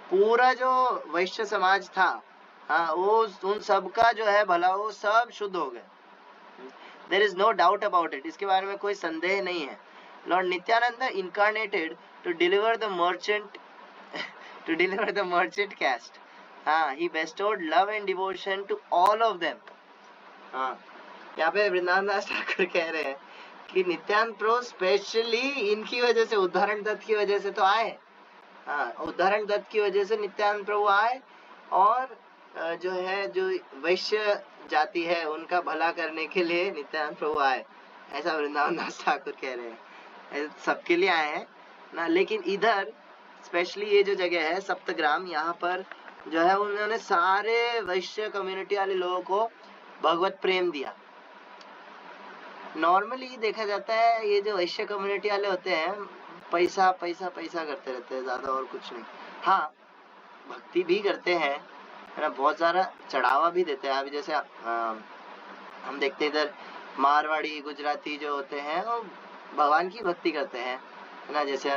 [SPEAKER 1] पूरा जो वैश्य समाज था, हाँ वो उन सब का जो है भला वो सब शुद्ध हो गए। There is no doubt about it, इसके बारे में कोई संदेह नहीं है। Lord Nityananda incarnated to deliver the merchant caste. He bestowed love and devotion to all of them. यहाँ पे वृंदावन दास ठाकुर कह रहे हैं कि नित्यानंद प्रभु स्पेशली इनकी वजह से, उद्धारण दत्त की वजह से तो आए। उद्धारण दत्त की वजह से नित्यानंद प्रभु आए, और जो है जो वैश्य जाति है उनका भला करने के लिए नित्यानंद प्रभु आए, ऐसा वृंदावन दास ठाकुर कह रहे हैं। सबके लिए आए हैं ना, लेकिन इधर स्पेशली ये जो जगह है सप्तग्राम, यहाँ पर जो है उन्होंने सारे वैश्य कम्युनिटी वाले लोगों को भगवत प्रेम दिया। नॉर्मली देखा जाता है ये जो वैश्य कम्युनिटी वाले होते हैं पैसा पैसा पैसा करते रहते हैं, ज्यादा और कुछ नहीं। हाँ भक्ति भी करते हैं, है ना, बहुत सारा चढ़ावा भी देते हैं। अभी जैसे हम देखते हैं इधर मारवाड़ी गुजराती जो होते हैं वो भगवान की भक्ति करते हैं, है ना, जैसे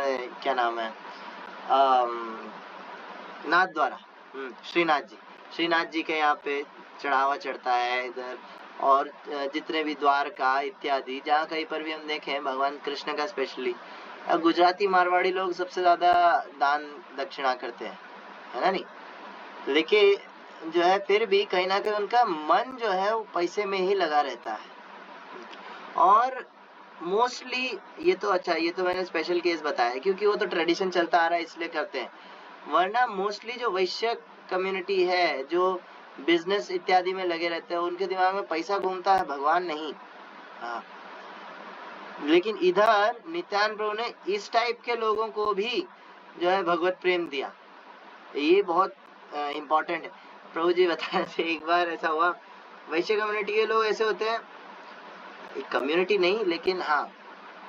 [SPEAKER 1] क्या नाम है नाथ द्वारा, श्रीनाथ जी के यहाँ पे चढ़ावा चढ़ता है इधर, और जितने भी द्वारका इत्यादि जहाँ कहीं पर भी हम देखें भगवान कृष्ण का स्पेशली, गुजराती मारवाड़ी लोग सबसे ज्यादा दान दक्षिणा करते हैं, है ना नहीं, लेकिन जो है फिर भी कहीं ना कहीं उनका मन जो है वो पैसे में ही लगा रहता है। और मोस्टली ये तो अच्छा, ये तो मैंने स्पेशल केस बताया क्योंकि वो तो ट्रेडिशन चलता आ रहा है इसलिए करते हैं, वरना मोस्टली जो वैश्य कम्युनिटी है जो बिजनेस इत्यादि में लगे रहते हैं उनके दिमाग में पैसा घूमता है, भगवान नहीं। हाँ, लेकिन इधर नित्यानंद प्रभु ने इस टाइप के लोगों को भी जो है भगवत प्रेम दिया, ये बहुत इम्पोर्टेंट है। प्रभु जी बता रहे थे एक बार ऐसा हुआ, वैश्य कम्युनिटी के लोग ऐसे होते हैं, एक कम्युनिटी नहीं लेकिन हाँ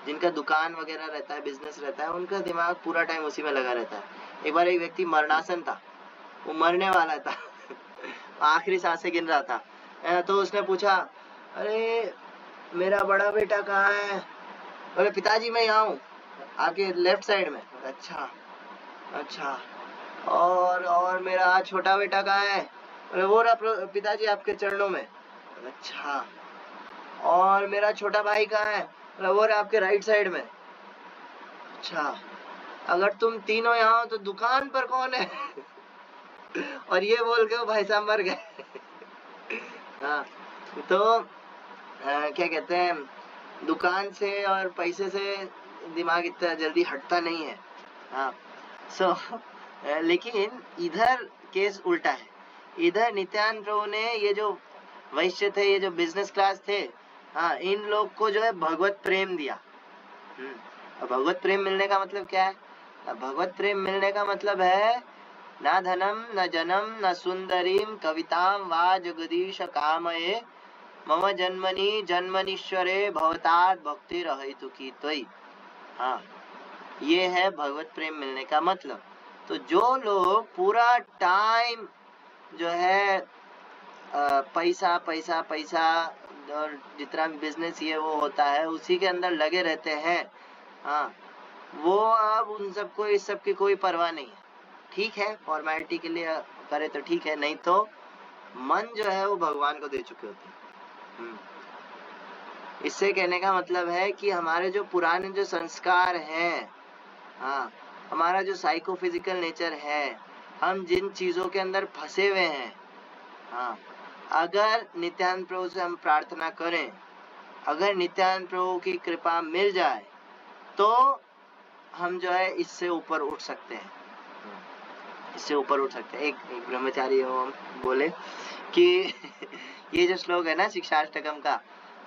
[SPEAKER 1] जिनका दुकान वगैरह रहता है, बिजनेस रहता है, उनका दिमाग पूरा टाइम उसी में लगा रहता है। एक बार एक व्यक्ति मरणासन था, वो मरने वाला था आखिरी सांसें गिन रहा था, तो उसने पूछा, अरे मेरा बड़ा बेटा कहाँ है? बोले पिताजी मैं यहाँ हूँ आपके लेफ्ट साइड में। अच्छा अच्छा, और मेरा छोटा बेटा कहाँ है? बोले वो रहा पिताजी आपके चरणों में। अच्छा, और मेरा छोटा भाई कहाँ है? बोले वो रहा आपके राइट साइड में। अच्छा, अगर तुम तीनों यहाँ हो तो दुकान पर कौन है? और ये बोल के वो भाई साहब मर गए हाँ, तो क्या कहते हैं, दुकान से और पैसे से दिमाग इतना जल्दी हटता नहीं है। हाँ, लेकिन इधर केस उल्टा है, इधर नित्यानंद प्रभु ने ये जो वैश्य थे, ये जो बिजनेस क्लास थे, हाँ, इन लोग को जो है भगवत प्रेम दिया। भगवत प्रेम मिलने का मतलब क्या है? भगवत प्रेम मिलने का मतलब है न धनम न जनम न सुंदरीम कविताम वा जगदीश कामये मम जन्मनि जन्मनीश्वरे भवतात् भक्ति रहितु की त्वयि। हाँ, ये है भगवत प्रेम मिलने का मतलब। तो जो लोग पूरा टाइम जो है पैसा पैसा पैसा और जितना भी बिजनेस ये वो होता है उसी के अंदर लगे रहते हैं, हाँ, वो अब उन सबको इस सब की कोई परवाह नहीं है। ठीक है, फॉर्मेलिटी के लिए करे तो ठीक है, नहीं तो मन जो है वो भगवान को दे चुके होते हैं। इससे कहने का मतलब है कि हमारे जो पुराने जो संस्कार हैं, हाँ, हमारा जो साइकोफिजिकल नेचर है, हम जिन चीजों के अंदर फंसे हुए हैं, हाँ, अगर नित्यानंद प्रभु से हम प्रार्थना करें, अगर नित्यानंद प्रभु की कृपा मिल जाए तो हम जो है इससे ऊपर उठ सकते हैं, इससे ऊपर उठ सकते हैं। एक ब्रह्मचारी बोले कि ये जो श्लोक है ना शिक्षाष्टकम का,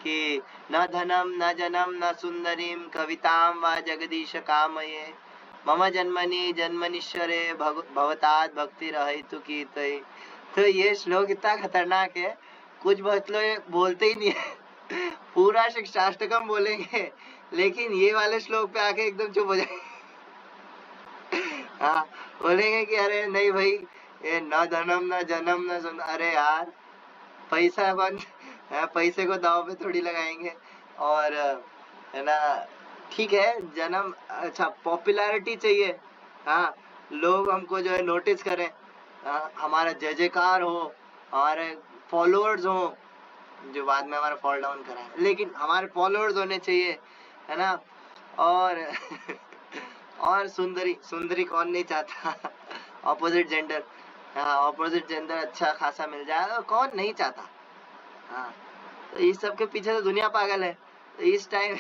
[SPEAKER 1] कि न धनम न जनम न सुंदरीम कविताम व जगदीश कामये मम जन्मनि जन्मनीश्वरे भवतात् भक्ति रहितु की त्वयि। तो ये श्लोक इतना खतरनाक है, कुछ लोग बोलते ही नहीं है पूरा शिक्षाष्टकम बोलेंगे लेकिन ये वाले श्लोक पे आके एकदम चुप हो जाए हाँ, बोलेंगे कि अरे नहीं भाई, ये न धनम न जनम न सुन, अरे यार पैसा बंद, पैसे को दाव पे थोड़ी लगाएंगे। और है ना, ठीक है जन्म, अच्छा पॉपुलैरिटी चाहिए, हाँ, लोग हमको जो है नोटिस करें, हमारा जय जयकार हो, हमारे फॉलोअर्स हो, जो बाद में हमारा फॉल डाउन करा है, लेकिन हमारे फॉलोअर्स होने चाहिए, है ना। और और सुंदरी कौन नहीं चाहता ऑपोजिट जेंडर, हाँ, ऑपोजिट जेंडर अच्छा खासा मिल जाए तो कौन नहीं चाहता, हाँ, तो इस सब के पीछे तो दुनिया पागल है। तो इस टाइम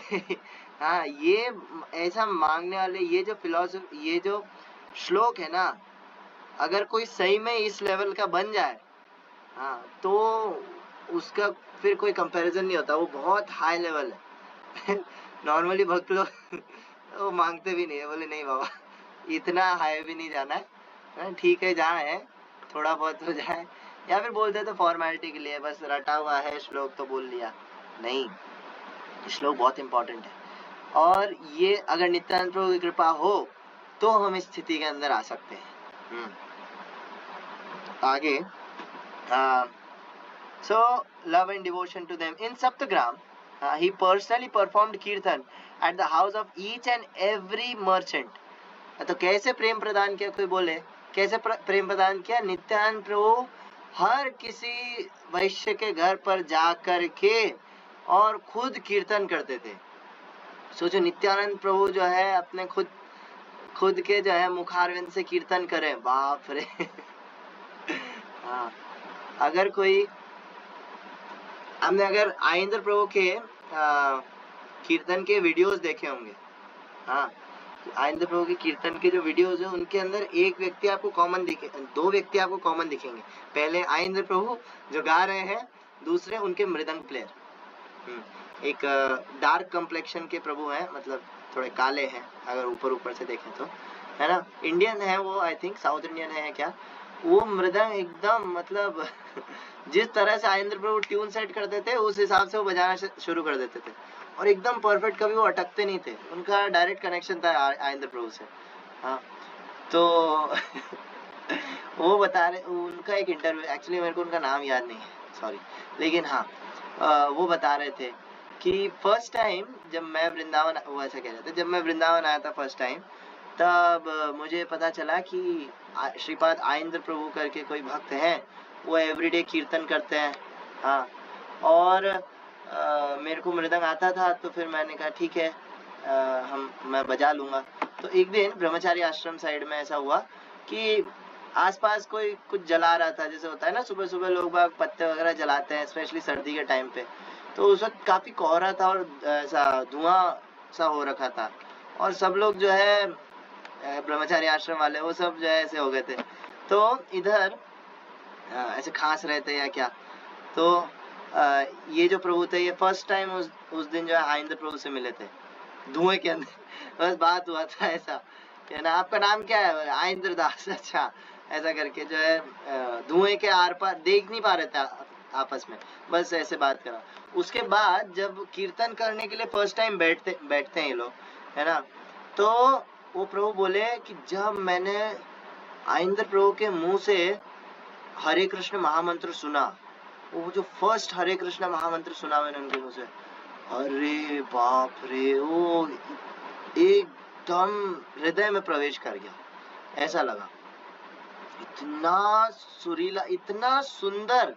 [SPEAKER 1] हाँ, ये ऐसा मांगने वाले ये जो फिलॉसफी, ये जो श्लोक है ना, अगर कोई सही में इस लेवल का बन जाए, हाँ, तो उसका फिर कोई कंपैरिजन नहीं होता, वो बहुत हाई लेवल है नॉर्मली भक्त लोग वो मांगते भी नहीं है, बोले नहीं बाबा इतना हाई भी नहीं जाना है, ठीक है जहाँ है थोड़ा बहुत हो जाए, या फिर बोलते तो फॉर्मेलिटी के लिए बस रटा हुआ है श्लोक तो बोल लिया, नहीं, श्लोक बहुत इंपॉर्टेंट है। और ये अगर नित्यानंद प्रभु की कृपा हो तो हम इस स्थिति के अंदर आ सकते हैं। आगे so love and devotion to them in Saptagram, he personally performed kirtan at the house of each and every merchant, तो कैसे प्रेम प्रदान किया, कोई बोले कैसे प्रेम प्रदान किया? नित्यानंद प्रभु हर किसी वैश्य के घर पर जा कर के और खुद कीर्तन करते थे। सोचो, नित्यानंद प्रभु जो है अपने खुद के जो है मुखारविंद से कीर्तन करें, बाप रे। हाँ, अगर कोई हमने अगर आइंद्र प्रभु के कीर्तन के वीडियोस देखे होंगे, हाँ, आइंद्र प्रभु के कीर्तन के जो वीडियोस है उनके अंदर एक व्यक्ति आपको कॉमन दिखे, दो व्यक्ति आपको कॉमन दिखेंगे। पहले आइंद्र प्रभु जो गा रहे हैं, दूसरे उनके मृदंग प्लेयर। एक डार्क कम्प्लेक्शन के प्रभु हैं, मतलब थोड़े काले हैं अगर ऊपर से देखें तो, है ना। इंडियन है वो, आई थिंक साउथ इंडियन है क्या। वो मृदंग एकदम मतलब जिस तरह से आइंद्र प्रभु ट्यून सेट करते थे उस हिसाब से वो बजाना शुरू कर देते थे, और एकदम परफेक्ट, कभी वो अटकते नहीं थे। उनका डायरेक्ट कनेक्शन था आइंद्र प्रभु से। हाँ, तो वो बता रहे, उनका एक इंटरव्यू, एक्चुअली मेरे को उनका नाम याद नहीं है, सॉरी, लेकिन हाँ, वो बता रहे थे कि फर्स्ट टाइम जब मैं वृंदावन, वो ऐसा कह रहे थे, जब मैं वृंदावन आया था फर्स्ट टाइम, तब मुझे पता चला कि श्रीपाद आइंद्र प्रभु करके कोई भक्त हैं, वो एवरीडे कीर्तन करते हैं। हाँ, और मेरे को मृदंग आता था, तो फिर मैंने कहा ठीक है, मैं बजा लूंगा। तो एक दिन ब्रह्मचारी आश्रम साइड में ऐसा हुआ कि आसपास कोई कुछ जला रहा था, जैसे होता है ना सुबह सुबह लोग बाग पत्ते वगैरह जलाते हैं, स्पेशली सर्दी के टाइम पे। तो उस वक्त काफी कोहरा था और ऐसा धुआं सा हो रखा था, और सब लोग जो है ब्रह्मचारी आश्रम वाले, वो सब जो है ऐसे हो गए थे। तो इधर ऐसे खांस रहे थे या क्या, तो ये जो प्रभु थे, ये फर्स्ट टाइम उस दिन जो है आइंद्र प्रभु से मिले थे धुएं के अंदर। बस बात हुआ था ऐसा, क्या ना, आपका नाम क्या है? आइंद्र दास। अच्छा, ऐसा करके जो है धुएं के आर पार देख नहीं पा रहे थे आपस में, बस ऐसे बात करा। उसके बाद जब कीर्तन करने के लिए फर्स्ट टाइम बैठते हैं ये लोग, है ना, तो वो प्रभु बोले कि जब मैंने आइंद्र प्रभु के मुंह से हरे कृष्ण महामंत्र सुना, वो जो फर्स्ट हरे कृष्ण महामंत्र सुना मैंने उनके मुंह से, अरे बाप रे, वो एकदम हृदय में प्रवेश कर गया, ऐसा लगा। इतना सुरीला, इतना सुंदर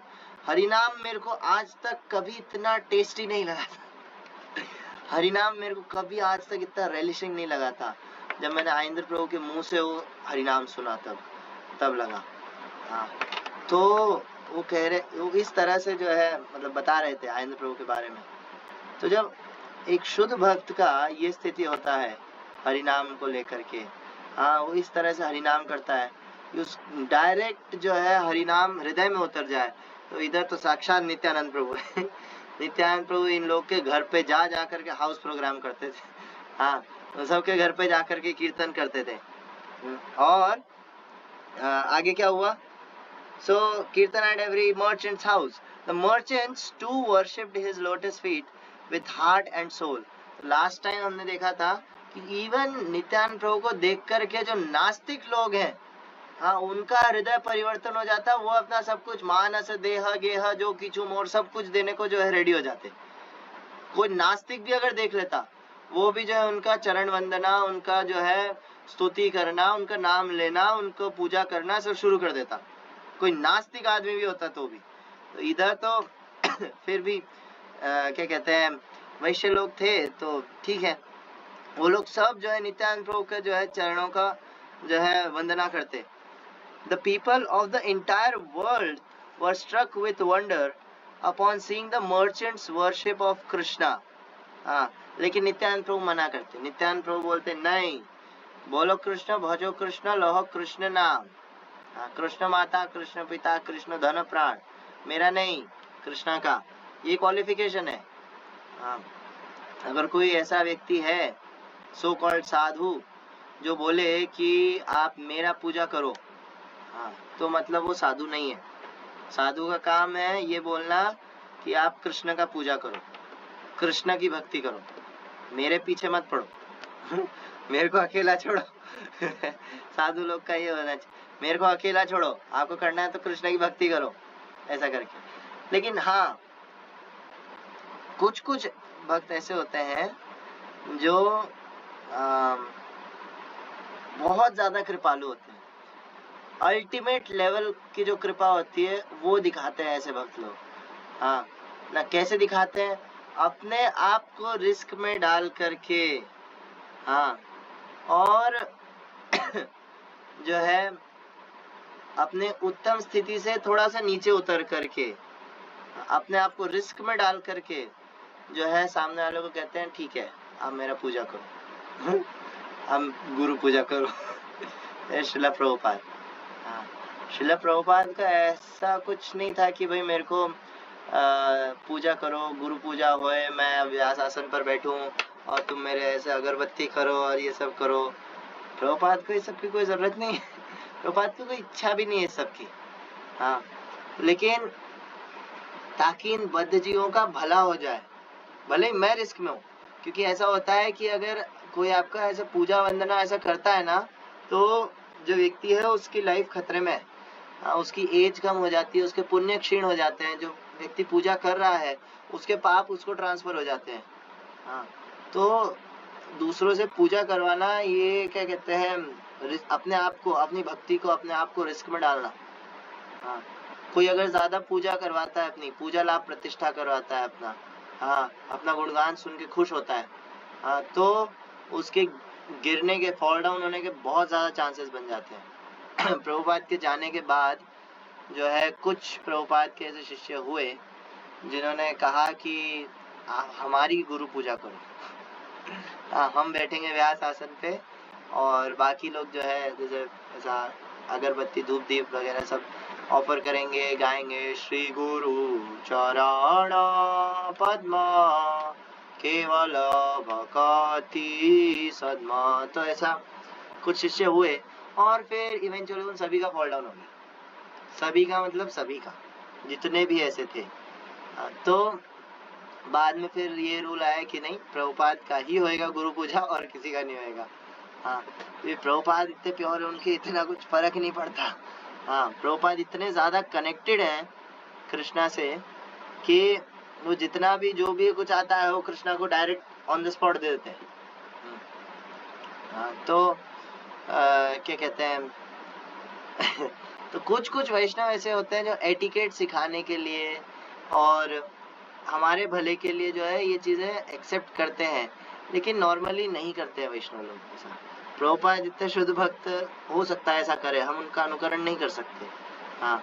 [SPEAKER 1] हरिनाम मेरे को आज तक कभी इतना टेस्टी नहीं लगा था। हरिनाम मेरे को कभी आज तक इतना रेलिशिंग नहीं लगा था, जब मैंने आइंद्र प्रभु के मुंह से वो हरिनाम सुना तब लगा। हाँ, तो वो कह रहे, वो इस तरह से जो है मतलब बता रहे थे आइंद्र प्रभु के बारे में। तो जब एक शुद्ध भक्त का ये स्थिति होता है हरिनाम को लेकर के, हाँ, वो इस तरह से हरिनाम करता है कि उस डायरेक्ट जो है हरिनाम हृदय में उतर जाए। तो इधर तो साक्षात नित्यानंद प्रभु है। नित्यानंद प्रभु इन लोग के घर पे जा करके हाउस प्रोग्राम करते थे। हाँ, तो सबके घर पे जा करके कीर्तन करते थे। और आगे क्या हुआ? So Kirtan at every merchant's house. The merchants too worshipped his lotus feet with heart and soul. Last time हमने देखा था कि इवन नित्यानंद प्रभु को देख करके जो नास्तिक लोग हैं, हाँ, उनका हृदय परिवर्तन हो जाता, वो अपना सब कुछ मानस देह गेह जो किचु मोर सब कुछ देने को जो है रेडी हो जाते। कोई नास्तिक भी अगर देख लेता, वो भी जो है उनका चरण वंदना, उनका जो है स्तुति करना, उनका नाम लेना, उनको पूजा करना सब शुरू कर देता। कोई नास्तिक आदमी भी होता तो भी। तो इधर तो फिर भी क्या कहते हैं, वैश्य लोग थे, तो ठीक है, वो लोग सब जो है नित्यानंद प्रभु के जो है चरणों का जो है वंदना करते। The people of the entire world were struck with wonder upon seeing the merchants worship of Krishna. हाँ, लेकिन नित्यानंद प्रभु मना करते। नित्यानंद प्रभु बोलते नहीं, बोलो कृष्ण, भजो कृष्ण, लहो कृष्ण नाम। कृष्ण माता, कृष्ण पिता, कृष्ण धन प्राण, मेरा नहीं, कृष्णा का, ये क्वालिफिकेशन है। अगर कोई ऐसा व्यक्ति है सो कॉल्ड साधु जो बोले कि आप मेरा पूजा करो, तो मतलब वो साधु नहीं है। साधु का काम है ये बोलना कि आप कृष्ण का पूजा करो, कृष्ण की भक्ति करो, मेरे पीछे मत पड़ो। मेरे को अकेला छोड़ो। साधु लोग का ये होना चाहिए, मेरे को अकेला छोड़ो, आपको करना है तो कृष्ण की भक्ति करो, ऐसा करके। लेकिन हाँ, कुछ कुछ भक्त ऐसे होते हैं जो बहुत ज्यादा कृपालु होते हैं। अल्टीमेट लेवल की जो कृपा होती है वो दिखाते हैं ऐसे भक्त लोग। हाँ ना, कैसे दिखाते हैं? अपने आप को रिस्क में डाल करके। हाँ, और जो है अपने उत्तम स्थिति से थोड़ा सा नीचे उतर करके, अपने आप को रिस्क में डाल करके जो है सामने वालों को कहते हैं ठीक है आप मेरा पूजा करो। हम गुरु पूजा करो। ये श्रील प्रभुपाद। हाँ, श्रील प्रभुपाद का ऐसा कुछ नहीं था कि भाई मेरे को पूजा करो, गुरु पूजा होए, मैं व्यास आसन पर बैठूं और तुम मेरे ऐसे अगरबत्ती करो और ये सब करो। प्रभुपाद को इस सब की कोई जरूरत नहीं है। प्रभुपाद को कोई इच्छा भी नहीं है सबकी। हाँ, लेकिन ताकि इन बद्ध जीवों का भला हो जाए, भले ही मैं रिस्क में हूँ। क्योंकि ऐसा होता है कि अगर कोई आपका ऐसा पूजा वंदना ऐसा करता है ना, तो जो व्यक्ति है उसकी लाइफ खतरे में है। उसकी एज कम हो जाती है, उसके पुण्य क्षीण हो जाते हैं। जो व्यक्ति पूजा कर रहा है उसके पाप उसको ट्रांसफर हो जाते हैं। हाँ, तो दूसरों से पूजा करवाना ये क्या कहते हैं, अपने आप को, अपनी भक्ति को, अपने आप को रिस्क में डालना। हाँ, कोई अगर ज्यादा पूजा करवाता है, अपनी पूजा लाभ प्रतिष्ठा करवाता है अपना, हाँ, अपना गुणगान सुन के खुश होता है, हाँ, तो उसके गिरने के, फॉल डाउन होने के बहुत ज्यादा चांसेस बन जाते हैं। प्रभुपाद के जाने के बाद जो है कुछ प्रभुपाद के ऐसे शिष्य हुए जिन्होंने कहा कि हमारी गुरु पूजा करो। हम बैठेंगे व्यास आसन पे और बाकी लोग जो है जैसे ऐसा अगरबत्ती धूप दीप वगैरह सब ऑफर करेंगे, गाएंगे श्री गुरु चरण पद्मा केवल भक्ति सद्मा। तो ऐसा कुछ शिष्य हुए और फिर इवेंचुअली उन सभी का फॉल डाउन हो गया। सभी का मतलब सभी का, जितने भी ऐसे थे। तो बाद में फिर ये रूल आया कि नहीं, प्रभुपाद का ही होएगा गुरु पूजा और किसी का नहीं होएगा। हाँ, ये प्रभुपाद इतने प्योर है, उनके इतना कुछ फर्क नहीं पड़ता। हाँ, प्रभुपाद इतने ज्यादा कनेक्टेड हैं कृष्णा से कि वो जितना भी जो भी कुछ आता है वो कृष्णा को डायरेक्ट ऑन द स्पॉट दे देते हैं। हाँ, तो क्या कहते हैं तो कुछ कुछ वैष्णव ऐसे होते हैं जो एटिकेट सिखाने के लिए और हमारे भले के लिए जो है ये चीजें एक्सेप्ट करते हैं, लेकिन नॉर्मली नहीं करते हैं वैष्णव लोग ऐसा। प्रभुपाद जितने शुद्ध भक्त हो सकता है ऐसा करे, हम उनका अनुकरण नहीं कर सकते। हाँ,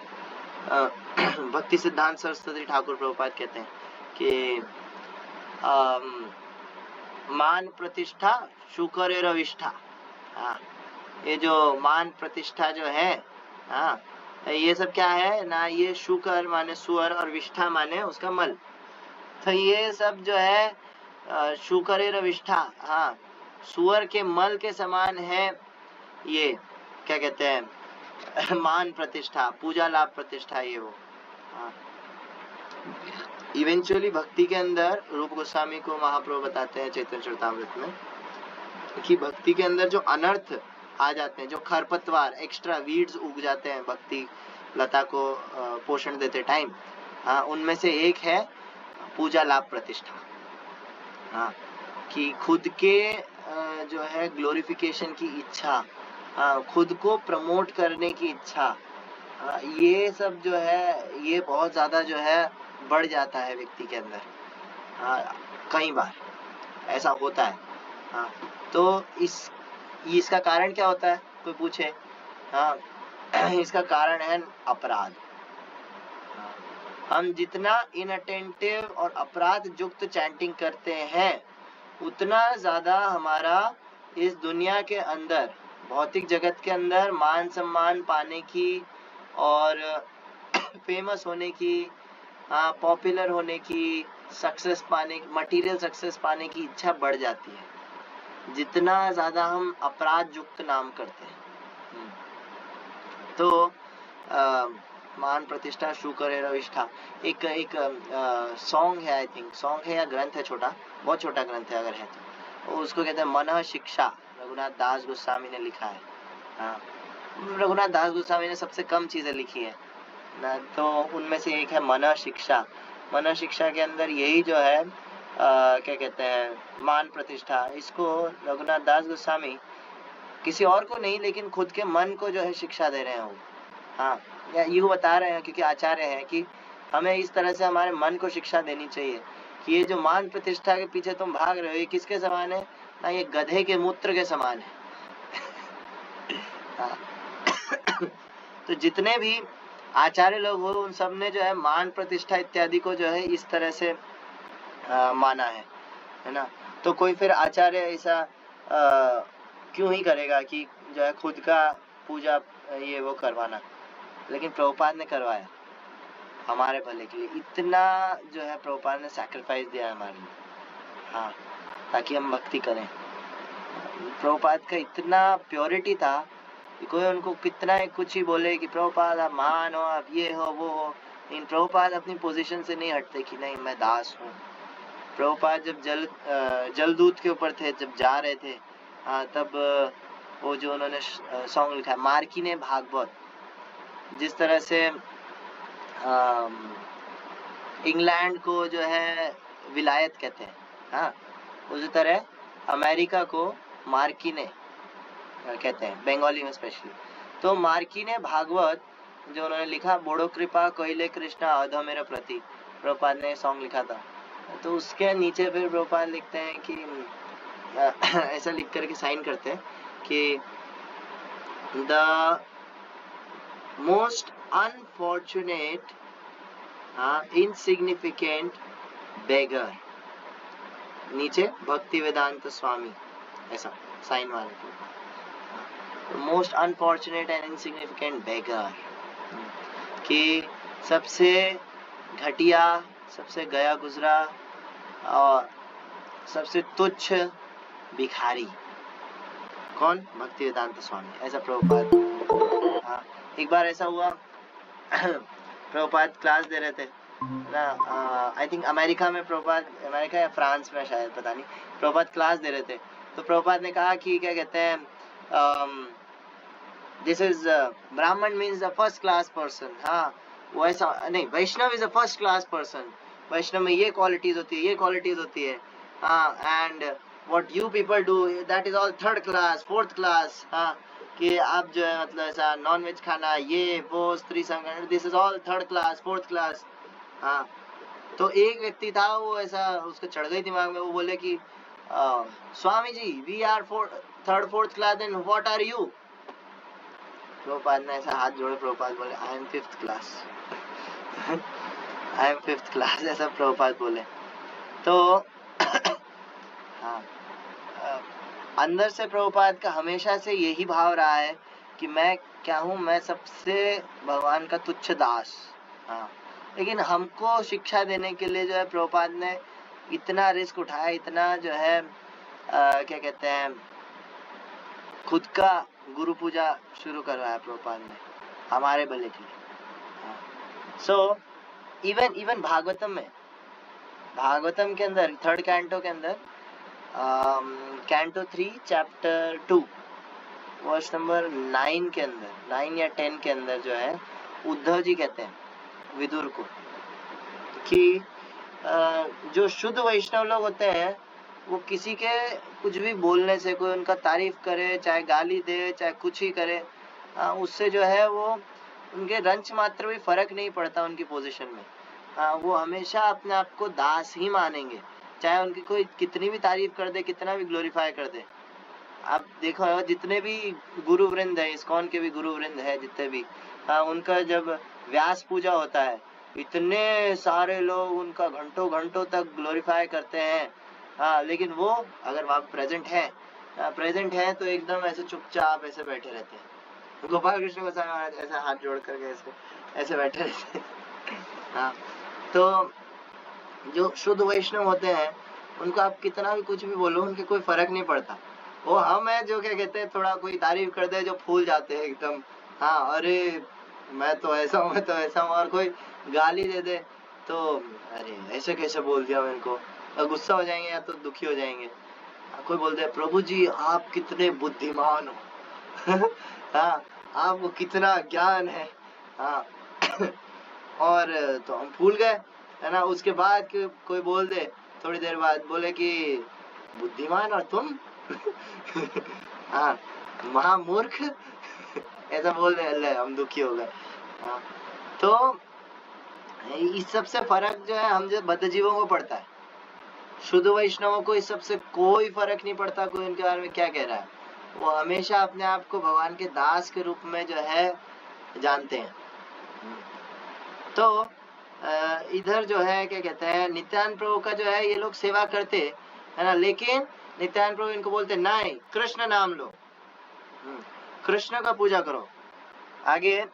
[SPEAKER 1] भक्ति सिद्धांत सरस्वती ठाकुर प्रभुपाद कहते हैं कि मान प्रतिष्ठा शुकर रविष्ठा। हाँ, ये जो मान प्रतिष्ठा जो है, हाँ, ये सब क्या है ना, ये शुकर माने सुअर और विष्ठा माने उसका मल। तो ये सब जो है शुकर रविष्ठा, हाँ, सुअर के मल के समान है। ये क्या कहते हैं मान प्रतिष्ठा, पूजा लाभ प्रतिष्ठा, ये वो। हाँ, इवेंचुअली भक्ति के अंदर रूप गोस्वामी को महाप्रभु बताते हैं चैतन्य चरितामृत में कि भक्ति के अंदर जो अनर्थ आ जाते हैं, जो खरपतवार एक्स्ट्रा वीड्स उग जाते हैं भक्ति लता को पोषण देते टाइम, हाँ, उनमें से एक है पूजा लाभ प्रतिष्ठा। हाँ, कि खुद के जो है ग्लोरिफिकेशन की इच्छा, खुद को प्रमोट करने की इच्छा, ये सब जो है ये बहुत ज्यादा जो है बढ़ जाता है व्यक्ति के अंदर। कई बार ऐसा होता है। हाँ, तो इसका कारण क्या होता है, कोई पूछे? हाँ, इसका कारण है अपराध। हम जितना इनअटेंटिव और अपराध युक्त चैंटिंग करते हैं उतना ज्यादा हमारा इस दुनिया के अंदर, भौतिक जगत के अंदर मान सम्मान पाने की और फेमस होने की, पॉपुलर होने की, सक्सेस पाने की, मटेरियल सक्सेस पाने की इच्छा बढ़ जाती है जितना ज्यादा हम अपराध युक्त नाम करते हैं। तो मान प्रतिष्ठा शुकर रविष्ठा एक सॉन्ग है, आई थिंक सॉन्ग है या ग्रंथ है, छोटा, बहुत छोटा ग्रंथ है अगर है तो, उसको कहते हैं मन शिक्षा, रघुनाथ दास गोस्वामी ने लिखा है। हाँ, रघुनाथ दास गोस्वामी ने सबसे कम चीजें लिखी है ना, तो उनमें से एक है मन शिक्षा। मन शिक्षा के अंदर यही जो है क्या कहते हैं मान प्रतिष्ठा, इसको रघुनाथ दास गोस्वामी किसी और को नहीं, लेकिन खुद के मन को जो है शिक्षा दे रहे हैं वो। हाँ, या यूँ बता रहे हैं क्योंकि आचार्य हैं कि हमें इस तरह से हमारे मन को शिक्षा देनी चाहिए कि ये जो मान प्रतिष्ठा के पीछे तुम भाग रहे हो ये किसके समान है ना, ये गधे के मूत्र के समान है। हाँ। तो जितने भी आचार्य लोग हो उन सब ने जो है मान प्रतिष्ठा इत्यादि को जो है इस तरह से माना है ना। तो कोई फिर आचार्य ऐसा क्यों ही करेगा कि जो है खुद का पूजा ये वो करवाना, लेकिन प्रभुपाद ने करवाया हमारे भले के लिए। इतना जो है प्रभुपाद ने सैक्रिफाइस दिया हमारे लिए, हाँ, ताकि हम भक्ति करें। प्रभुपाद का इतना प्योरिटी था कि कोई उनको कितना कुछ ही बोले कि प्रभुपाद आप महान हो, आप ये हो वो हो, लेकिन प्रभुपाद अपनी पोजीशन से नहीं हटते कि नहीं मैं दास हूँ। प्रभुपाद जब जलदूत के ऊपर थे, जब जा रहे थे, तब वो जो उन्होंने सॉन्ग लिखा है मार्किने भागवत, जिस तरह से इंग्लैंड को जो है विलायत कहते हैं, हाँ, उसी तरह अमेरिका को मार्किने कहते हैं, बंगाली में स्पेशली। तो मार्किने भागवत जो उन्होंने लिखा, बोड़ो कृपा कोयले कृष्णा अधो मेरे प्रति, प्रभुपाद ने सॉन्ग लिखा था। तो उसके नीचे फिर प्रभुपाद लिखते हैं कि ऐसा लिख करके साइन करते हैं कि द मोस्ट अनफॉर्चुनेट इनसिग्निफिकेंट बेगर, नीचे भक्ति वेदांत स्वामी, ऐसा साइन वाले, मोस्ट अनफॉर्चुनेट एंड इनसिग्निफिकेंट बेगर, कि सबसे घटिया, सबसे गया गुजरा और सबसे तुच्छ भिखारी कौन? भक्ति वेदांत स्वामी, ऐसा प्रभुपाद। हाँ, एक बार ऐसा हुआ प्रभुपाद क्लास दे रहे थे ना, आई थिंक अमेरिका में, प्रभुपाद अमेरिका या फ्रांस में शायद, पता नहीं, प्रभुपाद क्लास दे रहे थे। तो प्रभुपाद ने कहा कि क्या कहते हैं, this is Brahmin means the first class person. हाँ, वो ऐसा नहीं, Vaishnava is the first class person, Vaishnava में ये क्वालिटीज होती है, ये क्वालिटीज होती है, हाँ, and what you people do that is all third class, fourth class. हाँ, कि आप जो है मतलब ऐसा नॉन वेज खाना, ये वो स्त्री संगठन, this is all third class, fourth class. हाँ, तो एक व्यक्ति था वो ऐसा, उसको चढ़ गई दिमाग में, वो बोले कि Swami ji we are third fourth class, then what are you? Prabhupada ने ऐसा हाथ जोड़े, प्रभुपाद बोले I am fifth class. I am fifth class, ऐसा प्रभुपाद बोले। तो हाँ, अंदर से प्रभुपाद का हमेशा से यही भाव रहा है कि मैं क्या हूँ, मैं सबसे भगवान का तुच्छ दास। हाँ, लेकिन हमको शिक्षा देने के लिए जो है प्रभुपाद ने इतना रिस्क उठाया, इतना जो है क्या कहते हैं, खुद का गुरु पूजा शुरू करवाया प्रभुपाद ने हमारे भले के लिए। सो इवन भागवतम में, भागवतम के अंदर थर्ड कैंटो के अंदर, कैंटो 3 चैप्टर 2 वर्स नंबर 9 के अंदर, 9 या 10 के अंदर जो है उद्धव जी कहते हैं विदुर को कि जो शुद्ध वैष्णव लोग होते हैं वो किसी के कुछ भी बोलने से, कोई उनका तारीफ करे, चाहे गाली दे, चाहे कुछ ही करे, उससे जो है वो उनके रंच मात्र भी फर्क नहीं पड़ता उनकी पोजीशन में। वो हमेशा अपने आप को दास ही मानेंगे, चाहे उनकी कोई कितनी भी तारीफ कर दे, कितना भी ग्लोरीफाई कर दे। आप देखो जितने भी गुरु वृंद है, इस्कॉन के भी गुरु वृंद है जितने भी, उनका जब व्यास पूजा होता है, इतने सारे लोग उनका घंटों घंटों तक ग्लोरीफाई करते हैं। हाँ, लेकिन वो अगर वहाँ प्रेजेंट है तो एकदम ऐसे चुपचाप ऐसे बैठे रहते हैं। गोपाल कृष्ण गोस्वामी महाराज ऐसा हाथ जोड़ करके ऐसे बैठे रहते हैं। हाँ, तो जो शुद्ध वैष्णव होते हैं उनको आप कितना भी कुछ भी बोलो, उनके कोई फर्क नहीं पड़ता। वो हम है जो क्या कहते हैं, थोड़ा कोई तारीफ कर दे जो फूल जाते हैं एकदम, हाँ, अरे मैं तो ऐसा हूँ, मैं तो ऐसा हूँ, और कोई गाली दे दे तो अरे ऐसे कैसे बोल दिया मेरे को, गुस्सा हो जाएंगे या तो दुखी हो जाएंगे। कोई बोलते हैं प्रभु जी आप कितने बुद्धिमान हो। हाँ, आपको कितना ज्ञान है, हाँ। और तो हम भूल गए, है ना। उसके बाद कोई बोल दे थोड़ी देर बाद, बोले कि बुद्धिमान और तुम। हाँ, महामूर्ख ऐसा बोल रहे अल्लाह हम दुखी हो गए। हाँ, तो इस सब से फर्क जो है हम जो बद्ध जीवों को पड़ता है, शुद्ध वैष्णवों को इस सब से कोई फर्क नहीं पड़ता कोई उनके बारे में क्या कह रहा है। वो हमेशा अपने आप को भगवान के दास के रूप में जो है जानते हैं। तो इधर जो है क्या कहते हैं, नित्यानंद प्रभु का जो है ये लोग सेवा करते है ना, लेकिन नित्यानंद प्रभु इनको बोलते नहीं, कृष्ण नाम लो, कृष्ण का पूजा करो। आगे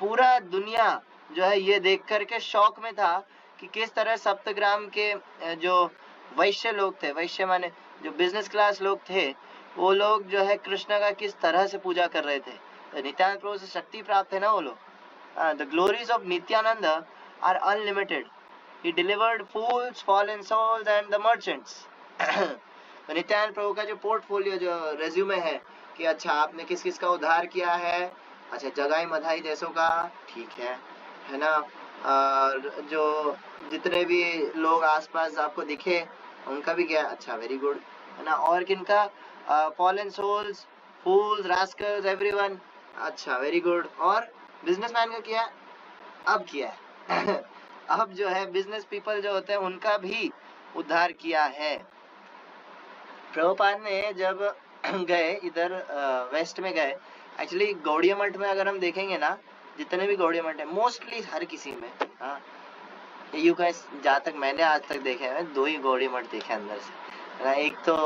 [SPEAKER 1] पूरा दुनिया जो है ये देख करके शौक में था कि किस तरह सप्तग्राम के जो वैश्य लोग थे, वैश्य माने जो बिजनेस क्लास लोग थे, वो लोग जो है कृष्ण का किस तरह से पूजा कर रहे थे। तो नित्यानंद प्रभु से शक्ति प्राप्त है ना वो लोग। The glories of Nityananda are unlimited. He delivered fools, fallen souls and the merchants. तो नित्यानंद प्रभु का जो पोर्टफोलियो जो रेज्यूमे है कि अच्छा आपने किस किस का उद्धार किया है, अच्छा जगाई मधाई देशों का, ठीक है ना, जो जितने भी लोग आसपास आपको दिखे उनका भी किया, अच्छा वेरी गुड है ना, और किनका, फॉलन सोल्स, फूल्स, रास्कल्स, एवरीवन, अच्छा वेरी गुड, और बिजनेसमैन का किया, अब किया है अब जो है बिजनेस पीपल जो होते हैं उनका भी उद्धार किया है। प्रभुपाद ने जब गए इधर वेस्ट में गए, एक्चुअली गौड़िया मठ में अगर हम देखेंगे ना, जितने भी गौड़िया मठ है मोस्टली हर किसी में, हाँ यू गाइस जहाँ तक मैंने आज तक देखे हैं 2 ही गौड़िया मठ देखे अंदर से ना। एक तो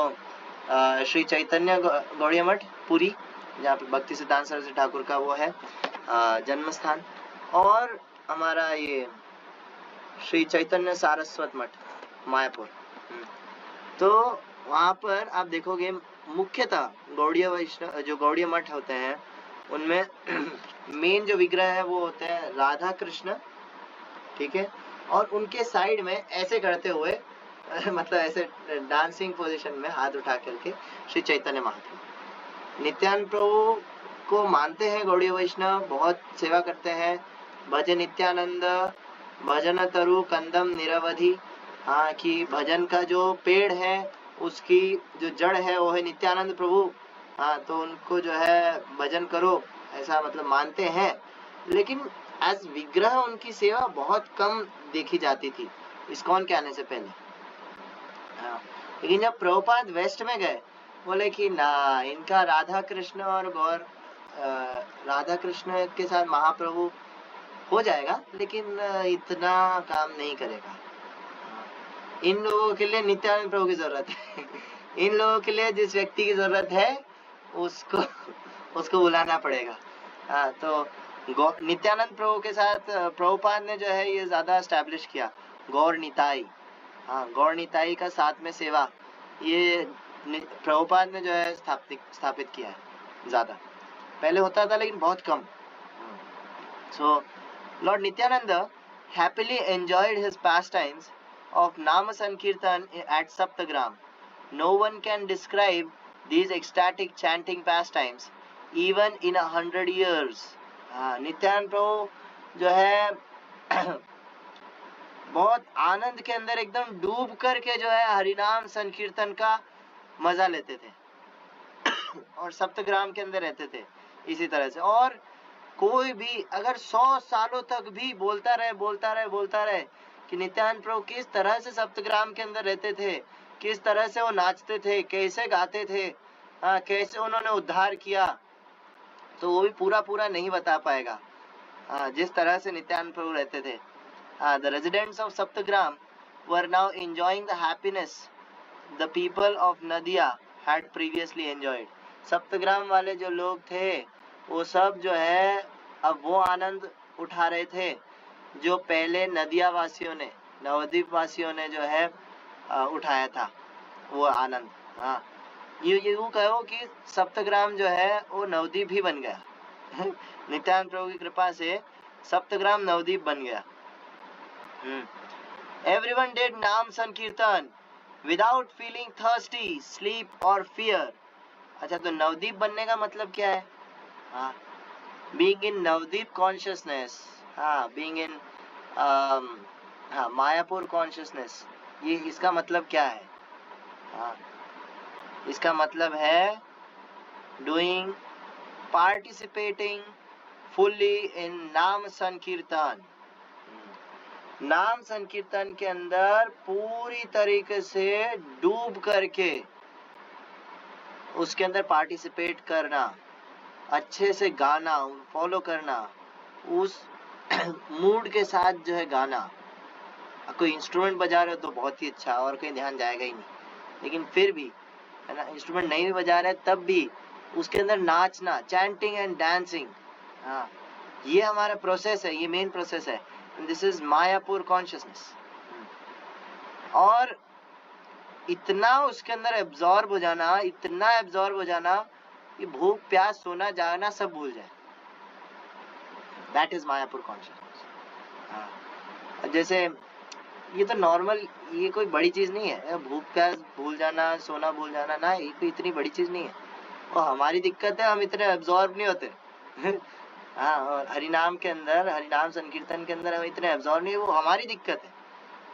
[SPEAKER 1] श्री चैतन्य गौड़िया मठ पुरी, जहाँ पे भक्ति सिद्धांत सरस्वती ठाकुर का वो है जन्म स्थान, और हमारा ये श्री चैतन्य सारस्वत मठ मायापुर। तो वहाँ पर आप देखोगे मुख्यतः गौड़िया वैष्णव जो गौड़िया मठ होते हैं उनमें मेन जो विग्रह है वो होते हैं राधा कृष्ण, ठीक है, और उनके साइड में ऐसे करते हुए मतलब ऐसे डांसिंग पोजीशन में हाथ उठा करके श्री चैतन्य महाप्रभु। नित्यानंद प्रभु को मानते हैं गौड़ीय वैष्णव, बहुत सेवा करते हैं, भज नित्यानंद भजन तरु कंदम निरवधि, हाँ कि भजन का जो पेड़ है उसकी जो जड़ है वो है नित्यानंद प्रभु, हाँ तो उनको जो है भजन करो, ऐसा मतलब मानते हैं। लेकिन एज विग्रह उनकी सेवा बहुत कम देखी जाती थी इस्कॉन के आने से पहले। हाँ, लेकिन जब प्रभुपाद वेस्ट में गए बोले कि ना इनका राधा कृष्ण और गौर राधा कृष्ण के साथ महाप्रभु हो जाएगा लेकिन इतना काम नहीं करेगा, इन लोगों के लिए नित्यानंद प्रभु की जरूरत है इन लोगों के लिए जिस व्यक्ति की जरूरत है उसको बुलाना पड़ेगा। हाँ, तो नित्यानंद प्रभु के साथ प्रभुपाद ने जो है ये ज्यादा एस्टैब्लिश किया गौर निताई। हाँ, गौर निताई का साथ में सेवा ये प्रभुपाद ने जो है स्थापित किया है, ज्यादा पहले होता था लेकिन बहुत कम। सो Lord Nityananda happily enjoyed his pastimes of Nama Sankirtan at Saptagram. No one can describe these ecstatic chanting pastimes even in 100 years. Nityanand प्रभु जो है बहुत आनंद के अंदर एकदम डूब करके जो है हरिनाम संकीर्तन का मजा लेते थे और सप्तग्राम के अंदर रहते थे इसी तरह से। और कोई भी अगर 100 सालों तक भी बोलता रहे कि नित्यानंद प्रभु किस तरह से सप्तग्राम के अंदर रहते थे, किस तरह से वो नाचते थे, कैसे गाते थे, कैसे उन्होंने उद्धार किया, तो वो भी पूरा नहीं बता पाएगा जिस तरह से नित्यानंद प्रभु रहते थे। The residents of Saptagram were now enjoying the happiness the people of Nadia had previously enjoyed. Saptagram वाले जो लोग थे वो सब जो है अब वो आनंद उठा रहे थे जो पहले नदिया वासियों ने, नवद्वीप वासियों ने जो है उठाया था वो आनंद। हाँ, यूं कहो कि सप्तग्राम जो है वो नवद्वीप ही बन गया नित्यानंद प्रभु की कृपा से सप्तग्राम नवद्वीप बन गया। Everyone did नाम संकीर्तन without feeling thirsty, sleep or fear. अच्छा, तो नवद्वीप बनने का मतलब क्या है? हाँ, being in नवद्वीप consciousness, हाँ being in हाँ मायापुर consciousness, ये इसका मतलब क्या है? हाँ, इसका मतलब है doing, participating fully in नाम संकीर्तन। नाम संकीर्तन के अंदर पूरी तरीके से डूब करके उसके अंदर पार्टिसिपेट करना, अच्छे से गाना, फॉलो करना, उस मूड के साथ जो है गाना। कोई इंस्ट्रूमेंट बजा रहे हो तो बहुत ही अच्छा, और कहीं ध्यान जाएगा ही नहीं, लेकिन फिर भी है ना, इंस्ट्रूमेंट नहीं भी बजा रहे तब भी उसके अंदर नाचना, चैंटिंग एंड डांसिंग, हाँ, ये हमारा प्रोसेस है, ये मेन प्रोसेस है। This is Mayapur consciousness. और इतना उसके अंदर एब्जॉर्ब हो जाना, इतना एब्जॉर्ब हो जाना कि भूख प्यास सोना जागना सब भूल जाए। That is Mayapur consciousness. हाँ, जैसे ये तो नॉर्मल, ये कोई बड़ी चीज नहीं है, भूख प्यास भूल जाना, सोना भूल जाना ना, ये कोई इतनी बड़ी चीज नहीं है। और हमारी दिक्कत है, हम इतने एब्जॉर्ब नहीं होते। हाँ, और हरिनाम के अंदर, हरिनाम संकीर्तन के अंदर हम इतने एब्जॉर्ब नहीं, वो हमारी दिक्कत है।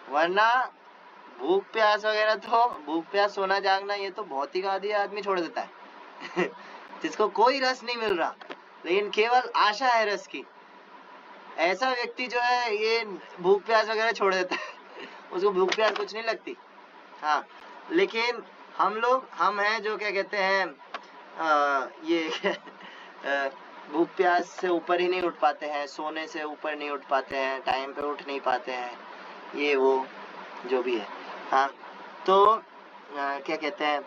[SPEAKER 1] वरना भूख प्यास वगैरह तो, भूख प्यास सोना जागना ये तो भौतिक आदि आदमी छोड़ देता है। जिसको कोई रस नहीं मिल रहा, लेकिन केवल आशा है रस की, ऐसा व्यक्ति जो है ये भूख प्यास वगैरह छोड़ देता है। उसको भूख प्यास कुछ नहीं लगती। हाँ, लेकिन हम लोग, हम हैं जो क्या कहते हैं, ये भूख प्यास से ऊपर ही नहीं उठ पाते हैं, सोने से ऊपर नहीं उठ पाते हैं, टाइम पे उठ नहीं पाते हैं, ये वो जो भी है। हाँ, तो क्या कहते हैं,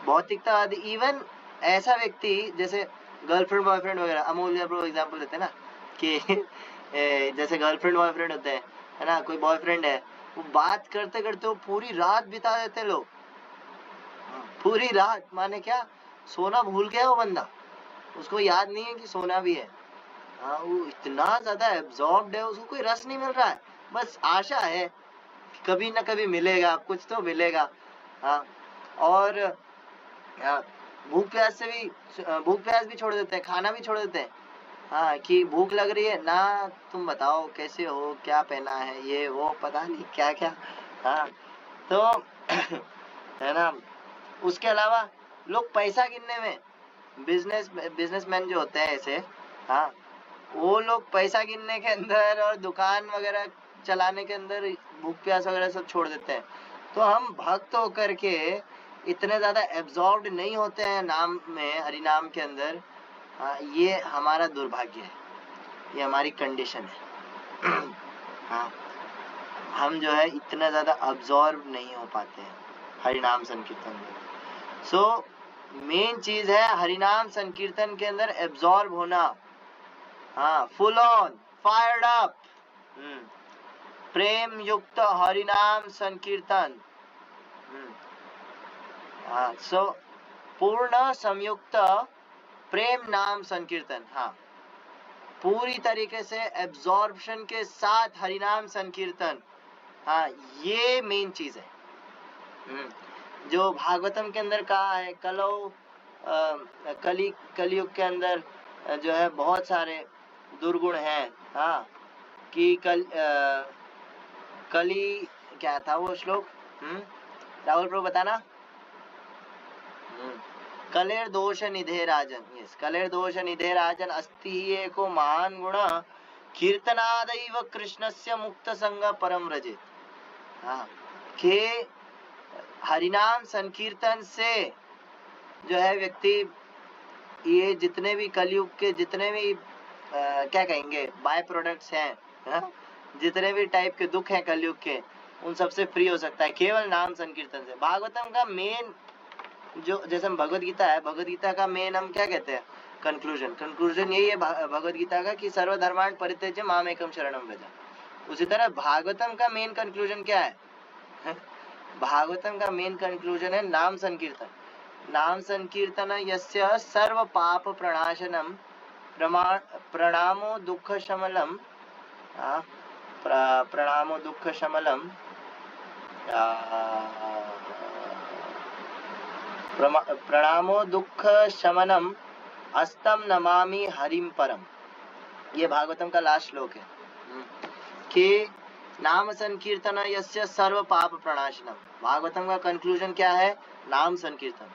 [SPEAKER 1] भौतिकता आदि, इवन ऐसा व्यक्ति जैसे गर्लफ्रेंड बॉयफ्रेंड वगैरह, अमूल्य ब्रो एग्जांपल देते हैं ना कि जैसे गर्लफ्रेंड बॉयफ्रेंड होते हैं, है ना, कोई बॉयफ्रेंड है, वो बात करते करते वो पूरी रात बिता देते लोग। पूरी रात माने क्या, सोना भूल गया वो बंदा, उसको याद नहीं है कि सोना भी है। हाँ, वो इतना ज्यादा एब्जॉर्ब्ड है, उसको कोई रस नहीं मिल रहा है, बस आशा है कभी ना कभी मिलेगा, कुछ तो मिलेगा। हाँ, और भूख प्यास से भी, भूख प्यास भी छोड़ देते हैं, खाना भी छोड़ देते हैं। हाँ, कि भूख लग रही है ना, तुम बताओ कैसे हो, क्या पहना है, ये वो पता नहीं क्या क्या। हाँ, तो है ना, उसके अलावा लोग पैसा गिनने में, बिजनेसमैन जो होते हैं ऐसे, हाँ, वो लोग पैसा गिनने के अंदर और दुकान वगैरह चलाने के अंदर भूख प्यास वगैरह सब छोड़ देते हैं। तो हम भक्त होकर के इतने ज्यादा एब्जॉर्ब्ड नहीं होते हैं नाम में, हरि नाम के अंदर। हाँ, ये हमारा दुर्भाग्य है, ये हमारी कंडीशन है। हाँ, हम जो है इतना ज्यादा अब्जॉर्ब नहीं हो पाते हैं हरिनाम संकीर्तन में। सो मेन चीज है हरिनाम संकीर्तन के अंदर एब्जॉर्ब होना। हाँ, फुल ऑन फायर्ड अप, प्रेम युक्त हरिनाम संकीर्तन। हाँ, सो पूर्ण संयुक्त प्रेम नाम संकीर्तन। हाँ, पूरी तरीके से एब्जॉर्प्शन के साथ हरिनाम संकीर्तन। हाँ, ये मेन चीज है। जो भागवतम के अंदर कहा है, कलयुग के अंदर जो है बहुत सारे दुर्गुण हैं। हाँ, कि कली क्या था वो श्लोक, राहुल प्रभु बताना। कलेर दोष निधे राजन, यस, कलेर दोष निधे राजन अस्ति ही एको महान गुण कीर्तनादैव कृष्णस्य मुक्त संग परम रजित। हाँ, के हरिनाम संकीर्तन से जो है व्यक्ति, ये जितने भी कलयुग के जितने भी क्या कहेंगे बाय प्रोडक्ट्स हैं, जितने भी टाइप के दुख हैं कलयुग के, उन सबसे फ्री हो सकता है केवल नाम संकीर्तन से। भागवतम का मेन जो, जैसे भगवत गीता है, भगवत गीता का मेन हम क्या कहते हैं, कंक्लूजन यही है भगवत गीता का कि सर्वधर्मान् परित्यज्य माम एकम शरणं व्रज। उसी तरह भागवतम का मेन कंक्लूजन क्या है? भागवतम का मेन कंक्लूजन है नाम संकीर्तन। नाम संकीर्तन यस्य सर्व पाप प्रणाशनम प्रणामो दुख शमलम, प्रणामो दुख शमलम, प्रणामो दुख शमनम अस्तम नमामि हरिम परम। ये भागवतम का लास्ट श्लोक है कि नाम संकीर्तन यस्य सर्व पाप प्रणाशनम। भागवतम का कंक्लूजन क्या है? नाम संकीर्तन।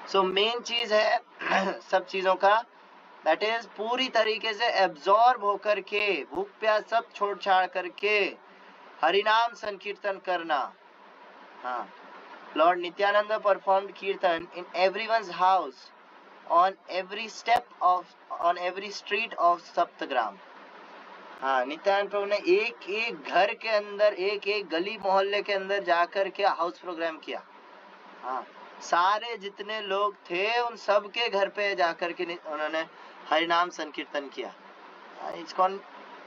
[SPEAKER 1] सो मेन चीज है सब चीजों का, दैट इज पूरी तरीके से एब्जॉर्ब होकर के, भूख प्यास सब छोड़ छाड़ करके हरिनाम संकीर्तन करना। हाँ, Lord Nityananda performed kirtan in everyone's house, on every step of, on every street of Saptagram. हाँ, नित्यानंद प्रभु ने एक एक घर के अंदर, एक एक गली मोहल्ले के अंदर जाकर के हाउस प्रोग्राम किया। हाँ, सारे जितने लोग थे उन सब के घर पे जाकर के उन्होंने हरिनाम संकीर्तन किया। इस्कॉन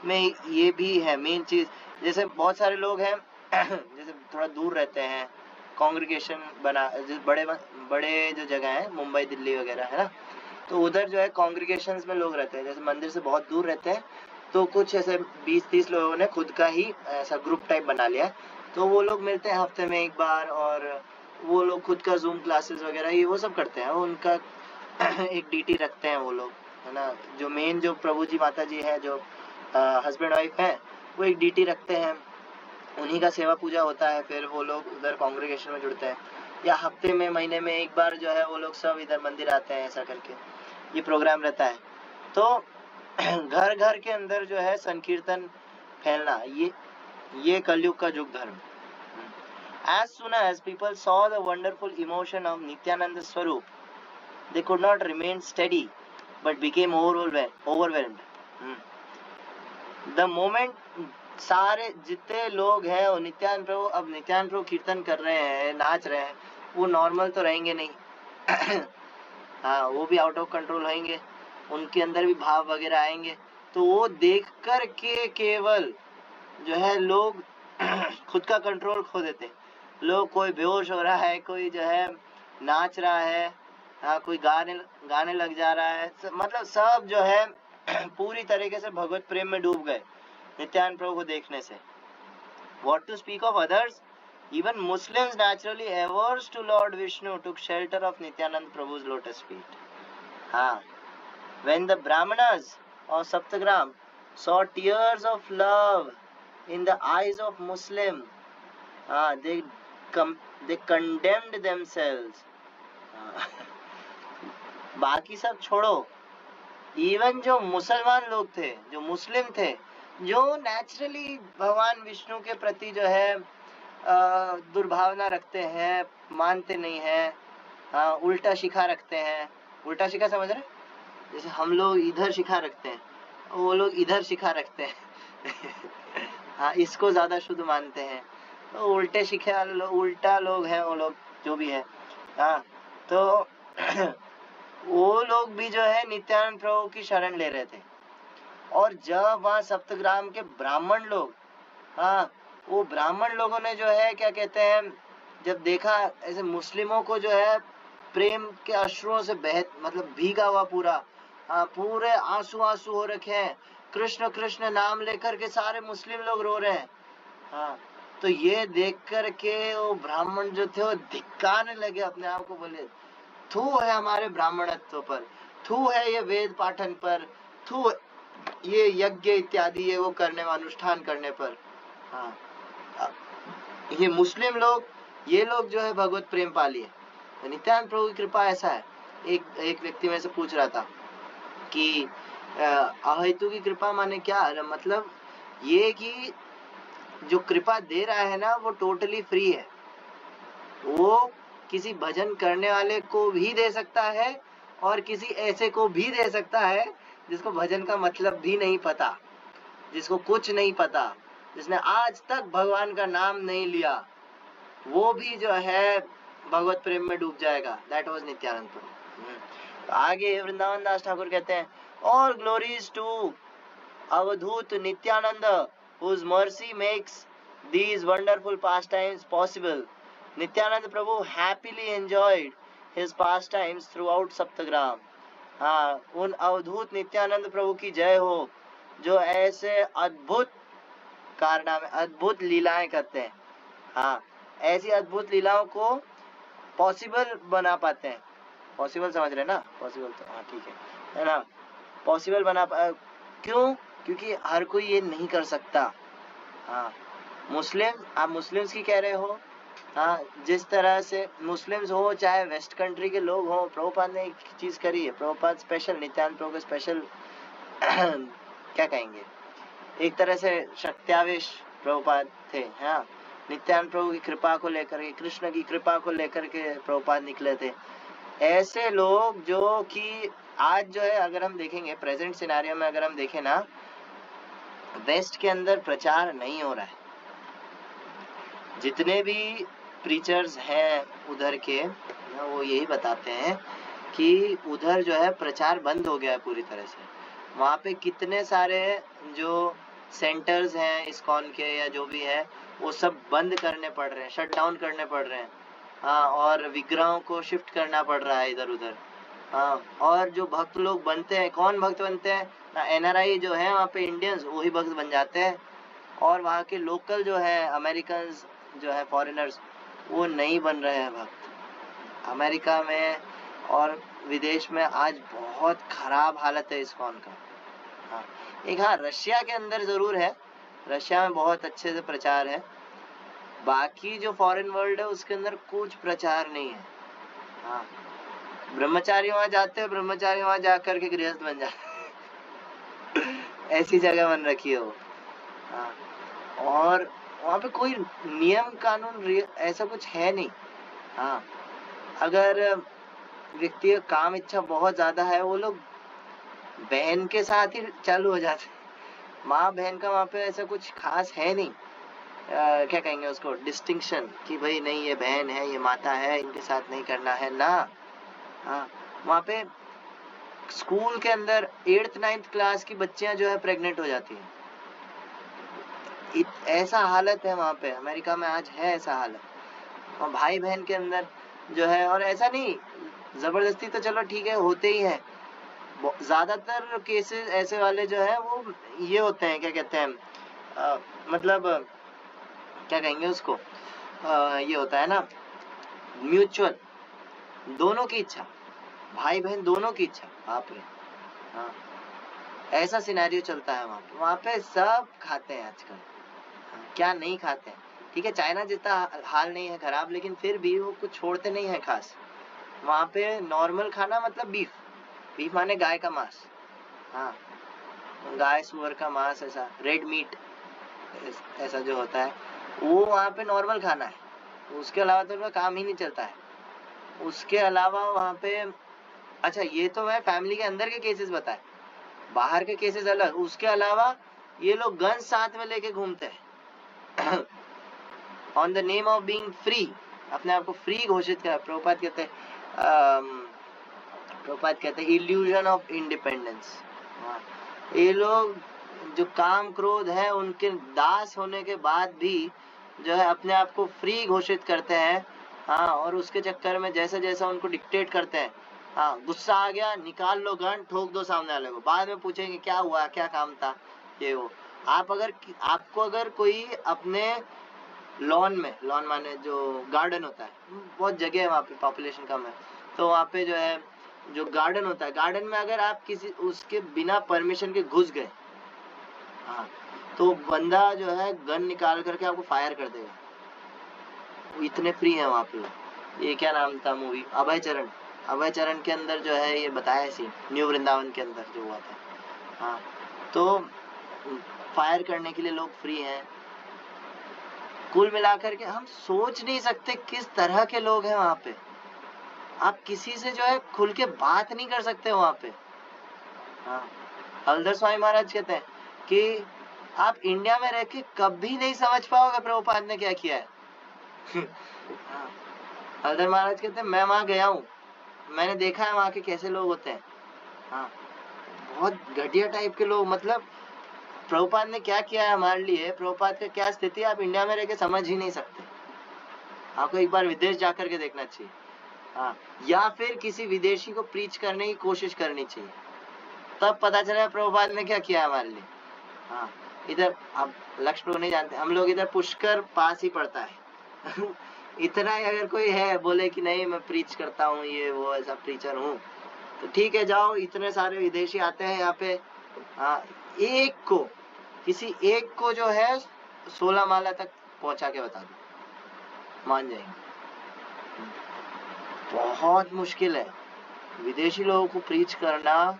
[SPEAKER 1] में ये भी है मेन चीज। जैसे बहुत सारे लोग हैं जैसे थोड़ा दूर रहते हैं, कांग्रीगेशन बना, बड़े बड़े जो जगह है मुंबई दिल्ली वगैरह है ना, तो उधर जो है कांग्रीगेशंस में लोग रहते हैं, जैसे मंदिर से बहुत दूर रहते हैं, तो कुछ ऐसे 20-30 लोगों ने खुद का ही ऐसा ग्रुप टाइप बना लिया, तो वो लोग मिलते हैं हफ्ते में एक बार, और वो लोग खुद का जूम क्लासेस वगैरह ये वो सब करते हैं। उनका एक डीटी रखते हैं वो लोग, है ना, जो मेन जो प्रभु जी माता जी है, जो हस्बैंड वाइफ है, वो एक डीटी रखते हैं, उन्हीं का सेवा पूजा होता है, फिर वो लोग उधर कांग्रीगेशन में जुड़ते हैं, या हफ्ते में महीने में एक बार जो है वो लोग सब इधर मंदिर आते हैं, ऐसा करके ये प्रोग्राम रहता है। तो घर घर के अंदर जो है संकीर्तन फैलना, ये कलयुग का युग धर्म। As soon as people saw the wonderful emotion of Nityananda Swarup, they could not remain steady, but became overwhelmed. The moment सारे जितने लोग हैं वो नित्यानंद प्रभु, अब नित्यानंद प्रभु कीर्तन कर रहे हैं, नाच रहे हैं, वो नॉर्मल तो रहेंगे नहीं हाँ, वो भी आउट ऑफ कंट्रोल होंगे, उनके अंदर भी भाव वगैरह आएंगे, तो वो देख कर के केवल जो है लोग खुद का कंट्रोल खो देते। लोग, कोई बेहोश हो रहा है, कोई जो है नाच रहा है, हाँ, कोई गाने लग जा रहा है, मतलब सब जो है पूरी तरीके से भगवत प्रेम में डूब गए नित्यानंद प्रभु को देखने से। What to speak of others? Even Muslims, naturally averse to Lord Vishnu, took shelter of Nityanand Prabhu's lotus feet. हाँ, when the Brahmanas of Saptagram saw tears of love in the eyes of Muslim, they condemned themselves. बाकी सब छोड़ो, even जो मुसलमान लोग थे, जो मुस्लिम थे, जो नेचुरली भगवान विष्णु के प्रति जो है दुर्भावना रखते हैं, मानते नहीं हैं, उल्टा शिखा रखते हैं। उल्टा शिखा समझ रहे? जैसे हम लोग इधर शिखा रखते हैं, वो लोग इधर शिखा रखते हैं हाँ, इसको ज्यादा शुद्ध मानते हैं, तो उल्टे शिखा, उल्टा लोग हैं वो लोग, जो भी है। हाँ, तो वो लोग भी जो है नित्यानंद प्रभु की शरण ले रहे थे। और जब वहाँ सप्तग्राम के ब्राह्मण लोग, हाँ, वो ब्राह्मण लोगों ने जो है क्या कहते हैं, जब देखा ऐसे मुस्लिमों को जो है प्रेम के अश्रुओं से मतलब भीगा हुआ पूरा, पूरे आंसू हो रखे हैं, कृष्ण कृष्ण नाम लेकर के सारे मुस्लिम लोग रो रहे हैं। हाँ, तो ये देख कर के वो ब्राह्मण जो थे वो धिक्कारने लगे अपने आप को, बोले थू है हमारे ब्राह्मणत्व पर, थू है ये वेद पाठन पर, थू ये यज्ञ इत्यादि ये वो करने, अनुष्ठान करने पर। हाँ, ये मुस्लिम लोग, ये लोग जो है भगवत प्रेम पा लिए। नित्यानंद प्रभु की कृपा ऐसा है। एक व्यक्ति में से पूछ रहा था कि अहेतु की कृपा माने क्या, मतलब ये कि जो कृपा दे रहा है ना वो टोटली फ्री है, वो किसी भजन करने वाले को भी दे सकता है और किसी ऐसे को भी दे सकता है जिसको भजन का मतलब भी नहीं पता, जिसको कुछ नहीं पता, जिसने आज तक भगवान का नाम नहीं लिया, वो भी जो है भगवत प्रेम में डूब जाएगा। That was Nityananda Prabhu. आगे वृंदावन दास ठाकुर कहते हैं, all glories to Avadhuta Nityananda, whose mercy makes these wonderful pastimes possible. Nityanand Prabhu happily enjoyed his pastimes throughout Saptagram. हाँ, उन अवधूत नित्यानंद प्रभु की जय हो, जो ऐसे अद्भुत कारनामे, अद्भुत लीलाएं करते हैं। हाँ, ऐसी अद्भुत लीलाओं को पॉसिबल बना पाते हैं। पॉसिबल समझ रहे ना? पॉसिबल तो हाँ ठीक है ना? पॉसिबल क्यों? क्योंकि हर कोई ये नहीं कर सकता। हाँ, मुस्लिम, आप मुस्लिम्स की कह रहे हो, हाँ, जिस तरह से मुस्लिम्स हो चाहे वेस्ट कंट्री के लोग हों, प्रभुपाद ने एक चीज करी है। प्रभुपाद स्पेशल, नित्यानंद प्रभु स्पेशल क्या कहेंगे, एक तरह से शक्त्यावेश प्रभुपाद थे। हाँ, नित्यानंद प्रभु की कृपा को लेकर के, कृष्ण की कृपा को लेकर के प्रभुपाद निकले थे। ऐसे लोग जो कि आज जो है, अगर हम देखेंगे प्रेजेंट सिनेरियो में, अगर हम देखें ना, वेस्ट के अंदर प्रचार नहीं हो रहा है। जितने भी प्रीचर्स हैं उधर के, वो यही बताते हैं कि उधर जो है प्रचार बंद हो गया है पूरी तरह से। वहाँ पे कितने सारे जो सेंटर्स हैं इस्कॉन के या जो भी है, वो सब बंद करने पड़ रहे हैं, शट डाउन करने पड़ रहे हैं। हाँ, और विग्रहों को शिफ्ट करना पड़ रहा है इधर उधर। हाँ, और जो भक्त लोग बनते हैं, कौन भक्त बनते हैं ना, NRI जो है वहाँ पे इंडियंस, वही भक्त बन जाते हैं। और वहाँ के लोकल जो है अमेरिकन जो है फॉरेनर्स, वो नहीं बन रहे हैं भक्त। अमेरिका में और विदेश में आज बहुत खराब हालत है इस्कॉन का। हाँ, एक हाँ रशिया के अंदर जरूर है, रशिया में बहुत अच्छे से प्रचार है। बाकी जो फॉरेन वर्ल्ड है उसके अंदर कुछ प्रचार नहीं है। हाँ, ब्रह्मचारी वहां जाते हैं, ब्रह्मचारी वहां जाकर के गृहस्थ बन जाते ऐसी जगह बन रखी है वो। हाँ, और वहाँ पे कोई नियम कानून ऐसा कुछ है नहीं। हाँ, अगर व्यक्ति का काम इच्छा बहुत ज्यादा है, वो लोग बहन के साथ ही चालू हो जाते। माँ बहन का वहाँ पे ऐसा कुछ खास है नहीं। क्या कहेंगे उसको, डिस्टिंक्शन, कि भाई नहीं ये बहन है, ये माता है, इनके साथ नहीं करना है ना। हाँ, वहाँ पे स्कूल के अंदर 8th 9th क्लास की बच्चियां जो है प्रेग्नेंट हो जाती हैं। ऐसा हालत है वहाँ पे, अमेरिका में आज है ऐसा हालत। और भाई बहन के अंदर जो है, और ऐसा नहीं जबरदस्ती तो चलो ठीक है, होते ही है। ज्यादातर केसेस ऐसे वाले जो है वो ये होते हैं, क्या कहते हैं, मतलब क्या कहेंगे उसको, ये होता है ना, म्यूचुअल, दोनों की इच्छा, भाई बहन दोनों की इच्छा। बाप रे, हाँ, ऐसा सिनेरियो चलता है वहाँ पे। वहाँ पे सब खाते हैं आजकल। हाँ, क्या नहीं खाते हैं, ठीक है, चाइना जितना हाल नहीं है खराब, लेकिन फिर भी वो कुछ छोड़ते नहीं है खास। वहाँ पे नॉर्मल खाना मतलब बीफ, बीफ माने गाय का मांस। हाँ, गाय सुअर का मांस, ऐसा रेड मीट ऐसा जो होता है, वो वहाँ पे नॉर्मल खाना है। उसके अलावा तो उनका काम ही नहीं चलता है। उसके अलावा वहाँ पे, अच्छा ये तो मैं फैमिली के अंदर के केसेस बताए, बाहर के केसेस अलग। उसके अलावा ये लोग गन साथ में लेके घूमते हैं on the name of being free, अपने आप को फ्री घोषित किया। प्रभुपाद कहते हैं इल्यूजन ऑफ इंडिपेंडेंस। ये लोग जो काम क्रोध है उनके दास होने के बाद भी जो है अपने आप को फ्री घोषित करते हैं। हाँ, और उसके चक्कर में जैसा जैसा उनको डिक्टेट करते हैं, हाँ, गुस्सा आ गया निकाल लो गन, ठोक दो सामने वाले को, बाद में पूछेंगे क्या हुआ, क्या काम था, ये वो। आपको अगर कोई अपने लॉन में, लॉन माने जो गार्डन होता है, बहुत जगह है वहाँ पे, पॉपुलेशन कम है, तो वहाँ पे जो है जो गार्डन होता है, गार्डन में अगर आप किसी उसके बिना परमिशन के घुस गए, हाँ, तो बंदा जो है गन निकाल करके आपको फायर कर देगा। वो इतने फ्री है वहाँ पे। ये क्या नाम था मूवी, अभय चरण, अभय चरण के अंदर जो है ये बताया सीन, न्यू वृंदावन के अंदर जो हुआ था। हाँ, तो फायर करने के लिए लोग फ्री हैं। कुल मिलाकर के हम सोच नहीं सकते किस तरह के लोग हैं वहाँ पे। आप किसी से जो है खुल के बात नहीं कर सकते वहाँ पे। हाँ, हलधर स्वामी महाराज कहते हैं कि आप इंडिया में रह के कभी नहीं समझ पाओगे प्रभुपाद ने क्या किया है। हाँ, हलधर महाराज कहते हैं मैं वहाँ गया हूँ, मैंने देखा है वहाँ के कैसे लोग होते हैं। हाँ, बहुत घटिया टाइप के लोग, मतलब प्रभुपाद ने क्या किया है हमारे लिए, प्रभुपाद का क्या स्थिति आप इंडिया में रह के समझ ही नहीं सकते। आपको एक बार विदेश जाकर के देखना चाहिए। हाँ, या फिर किसी विदेशी को प्रीच करने की कोशिश करनी चाहिए, तब पता चला प्रभुपाद ने क्या किया हमारे लिए। हाँ, इधर अब लक्ष्य प्रभु नहीं जानते हम लोग, इधर पुष्कर पास ही पड़ता है इतना ही अगर कोई है बोले कि नहीं मैं प्रीच करता हूँ, ये वो ऐसा प्रीचर हूँ, तो ठीक है जाओ, इतने सारे विदेशी आते हैं यहाँ पे। हाँ, किसी एक को जो है 16 माला तक पहुंचा के बता दो। मान जाएंगे। बहुत मुश्किल है विदेशी लोगों को प्रीच करना,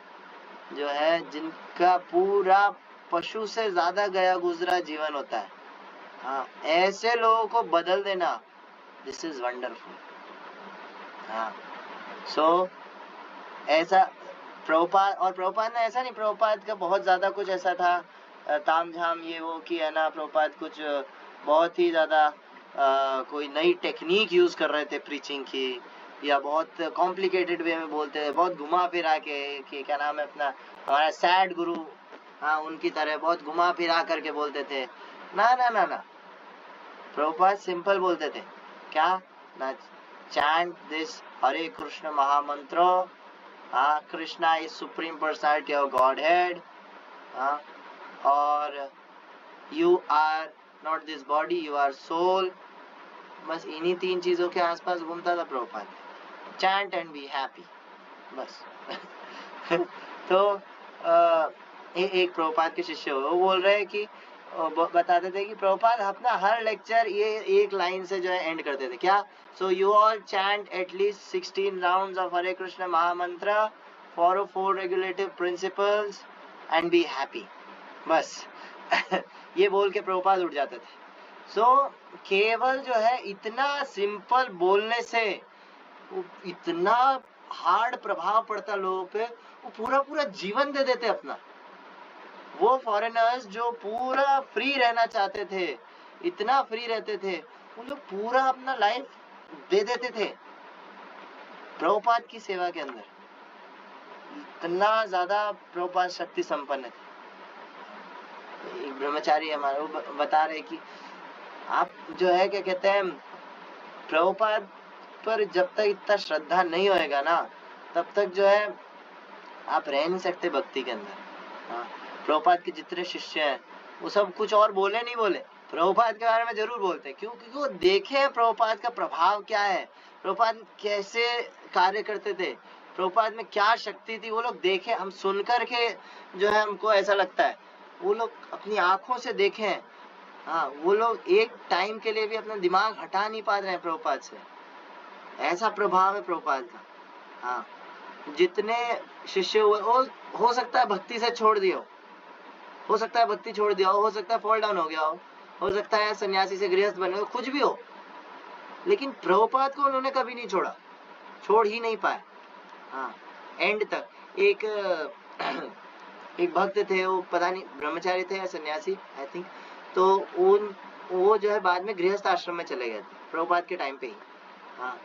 [SPEAKER 1] जो है जिनका पूरा पशु से ज्यादा गया गुजरा जीवन होता है, हाँ, ऐसे लोगों को बदल देना, दिस इज वंडरफुल। हाँ, सो ऐसा प्रभुपाद, और प्रभुपाद ने ऐसा नहीं, प्रभुपाद का बहुत ज्यादा कुछ ऐसा था ताम झाम ये वो कि है ना, प्रभुपाद कुछ बहुत ही ज्यादा कोई नई टेक्निक यूज कर रहे थे प्रीचिंग की, या बहुत कॉम्प्लिकेटेड वे में बोलते थे, बहुत घुमा फिरा के, कि क्या नाम है अपना, हमारा सैड गुरु, हाँ, उनकी तरह बहुत घुमा फिरा करके बोलते थे। ना ना ना ना, प्रभुपाद सिंपल बोलते थे, क्या ना, चैंट दिस हरे कृष्ण महामंत्र, हाँ, Krishna is supreme personality of godhead, हाँ, और you are not this body, you are soul, बस इन्हीं 3 चीजों के आसपास घूमता था Prabhupada, chant and be happy, बस। तो एक प्रभुपाद के शिष्य वो बोल रहे हैं कि बताते थे कि प्रभुपाद अपना हर लेक्चर ये एक लाइन से जो है एंड करते थे, क्या, so you all chant at least 16 rounds of Hare Krishna mahamantra, follow 4 regulative principles and be happy, बस। ये बोल के प्रभुपाद उठ जाते थे। सो केवल जो है इतना सिंपल बोलने से इतना हार्ड प्रभाव पड़ता लोगों पे, वो पूरा पूरा जीवन दे देते अपना। वो फॉरेनर्स जो पूरा फ्री रहना चाहते थे, इतना फ्री रहते थे, उन लोग पूरा अपना लाइफ दे देते थे प्रभुपाद की सेवा के अंदर, इतना ज्यादा प्रभुपाद शक्ति संपन्न थे। एक ब्रह्मचारी हमारे वो बता रहे कि आप जो है क्या कहते हैं, प्रभुपाद पर जब तक इतना श्रद्धा नहीं होएगा ना, तब तक जो है आप रह नहीं सकते भक्ति के अंदर। हाँ, प्रभुपाद के जितने शिष्य हैं वो सब कुछ और बोले नहीं बोले, प्रभुपाद के बारे में जरूर बोलते, क्यों, क्योंकि वो देखे प्रभुपाद का प्रभाव क्या है, प्रभुपाद कैसे कार्य करते थे, प्रभुपाद में क्या शक्ति थी, वो लोग देखे, हम सुन करके जो है हमको ऐसा लगता है, वो लोग अपनी आंखों से देखे हैं। हाँ, वो लोग एक टाइम के लिए भी अपना दिमाग हटा नहीं पा रहे हैं प्रभुपाद से, ऐसा प्रभाव है प्रभुपाद का। हाँ, जितने शिष्य हो सकता है भक्ति से छोड़ दिया हो सकता है भक्ति छोड़ दिया हो सकता है फॉल डाउन हो गया हो सकता है सन्यासी से गृहस्थ बने हो, कुछ भी हो, लेकिन प्रभुपाद को उन्होंने कभी नहीं छोड़ा, छोड़ ही नहीं पाए। हाँ, एंड तक। एक भक्त थे, वो पता नहीं ब्रह्मचारी थे या सन्यासी, आई थिंक, तो वो जो है बाद में गृहस्थ आश्रम में चले गए थे प्रभुपाद के टाइम पे ही। हाँ,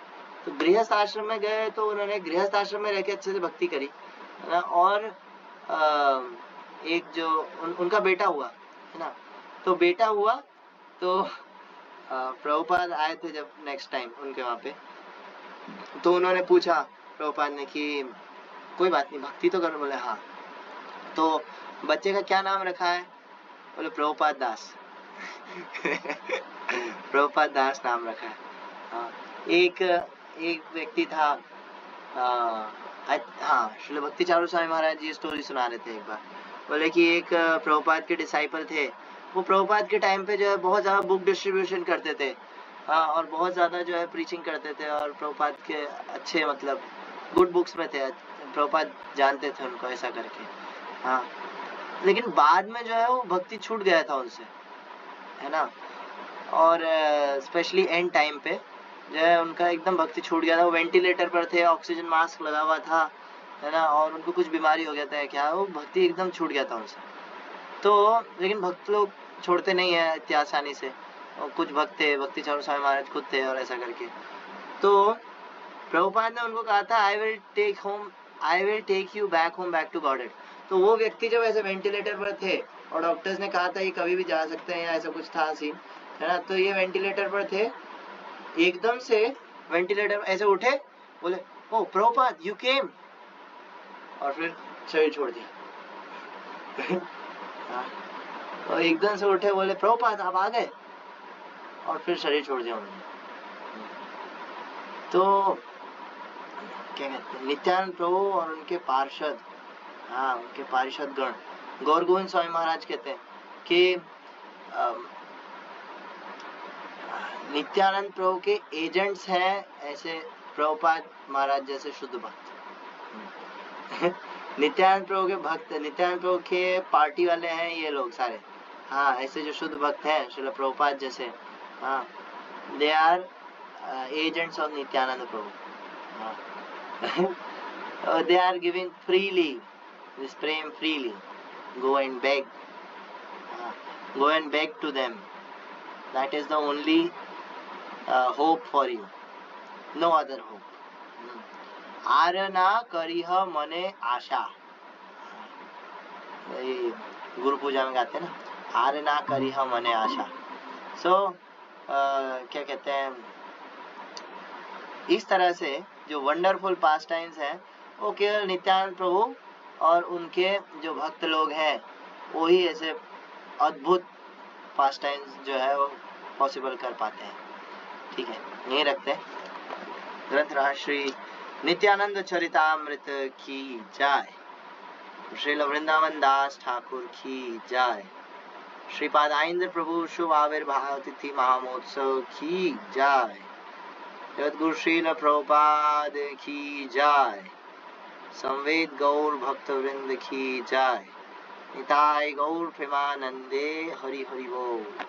[SPEAKER 1] तो गृहस्थ आश्रम में गए तो उन्होंने गृहस्थ आश्रम में रह के अच्छे से भक्ति करी, है ना, और एक जो उनका बेटा हुआ, है ना, तो बेटा हुआ तो प्रभुपाद आए थे जब नेक्स्ट टाइम उनके वहाँ पे, तो उन्होंने पूछा प्रभुपाद ने कि कोई बात नहीं भक्ति तो करो, बोले हाँ, तो बच्चे का क्या नाम रखा है, बोले प्रभुपाद दास। प्रभुपाद दास नाम रखा है। हाँ, एक व्यक्ति था, हाँ, श्रील भक्ति चारू स्वामी महाराज जी स्टोरी सुना रहे थे एक बार, बोले कि एक प्रभुपाद के डिसाइपल थे, वो प्रभुपाद के टाइम पे जो है बहुत ज्यादा बुक डिस्ट्रीब्यूशन करते थे, हाँ, और बहुत ज्यादा जो है प्रीचिंग करते थे, और प्रभुपाद के अच्छे मतलब गुड बुक्स में थे, प्रभुपाद जानते थे उनको ऐसा करके। हाँ, लेकिन बाद में जो है वो भक्ति छूट गया था उनसे, है ना, और स्पेशली एंड टाइम पे जो है उनका एकदम भक्ति छूट गया था, वो वेंटिलेटर पर थे, ऑक्सीजन मास्क लगा हुआ था, है ना, और उनको कुछ बीमारी हो गया था क्या, वो भक्ति एकदम छूट गया था उनसे। तो लेकिन भक्त लोग छोड़ते नहीं है इतनी आसानी से, और कुछ भक्त थे, भक्ति चारू स्वामी महाराज खुद थे, और ऐसा करके तो प्रभुपाद ने उनको कहा था I will take you back home, back to godhead. तो वो व्यक्ति जब ऐसे वेंटिलेटर पर थे और डॉक्टर्स ने कहा था ये कभी भी जा सकते हैं, या ऐसा कुछ था सीन, है ना, तो ये वेंटिलेटर पर थे, एकदम से वेंटिलेटर ऐसे उठे, बोले ओ प्रभुपाद यू केम, और फिर शरीर छोड़ दिया। तो एकदम से उठे, बोले प्रभुपाद आप आ गए, और फिर शरीर छोड़ दिया उन्होंने। तो क्या कहते हैं, नित्यानंद प्रभु और उनके पार्षद, हाँ, उनके पार्षद गण, गौर गोविंद स्वामी महाराज कहते हैं कि नित्यानंद प्रभु के एजेंट्स हैं ऐसे प्रभुपाद महाराज जैसे शुद्ध भक्त। नित्यानंद प्रभु के भक्त, नित्यानंद प्रभु के पार्टी वाले हैं ये लोग सारे। हाँ, ऐसे जो शुद्ध भक्त हैं श्रील प्रभुपाद जैसे, हाँ, they are agents of Nityananda Prabhu. They are giving freely this prem freely. Go and beg, go and beg to them. That is the only hope for you, no other hope. Aryana करिह मने आशा, गुरु पूजा में गाते हैं ना, आर्यना करिह मने आशा। सो क्या कहते हैं, इस तरह से जो वंडरफुल पास टाइम्स हैं वो केवल नित्यानंद प्रभु और उनके जो भक्त लोग हैं वो ही ऐसे अद्भुत पास टाइम्स जो है वो पॉसिबल कर पाते हैं। ठीक है, यही रखते हैं। ग्रंथराज श्री नित्यानंद चरितामृत की जय, श्रील वृंदावन दास ठाकुर की जय, श्रीपाद आइंद्र प्रभु शुभ आविर्भाव तिथि महामहोत्सव की जय, जगद्गुरु श्रील प्रभुपाद की जय, संवेद गौर भक्त वृंद की जय, निताय गौर प्रेमानंदे हरि हरि बोल।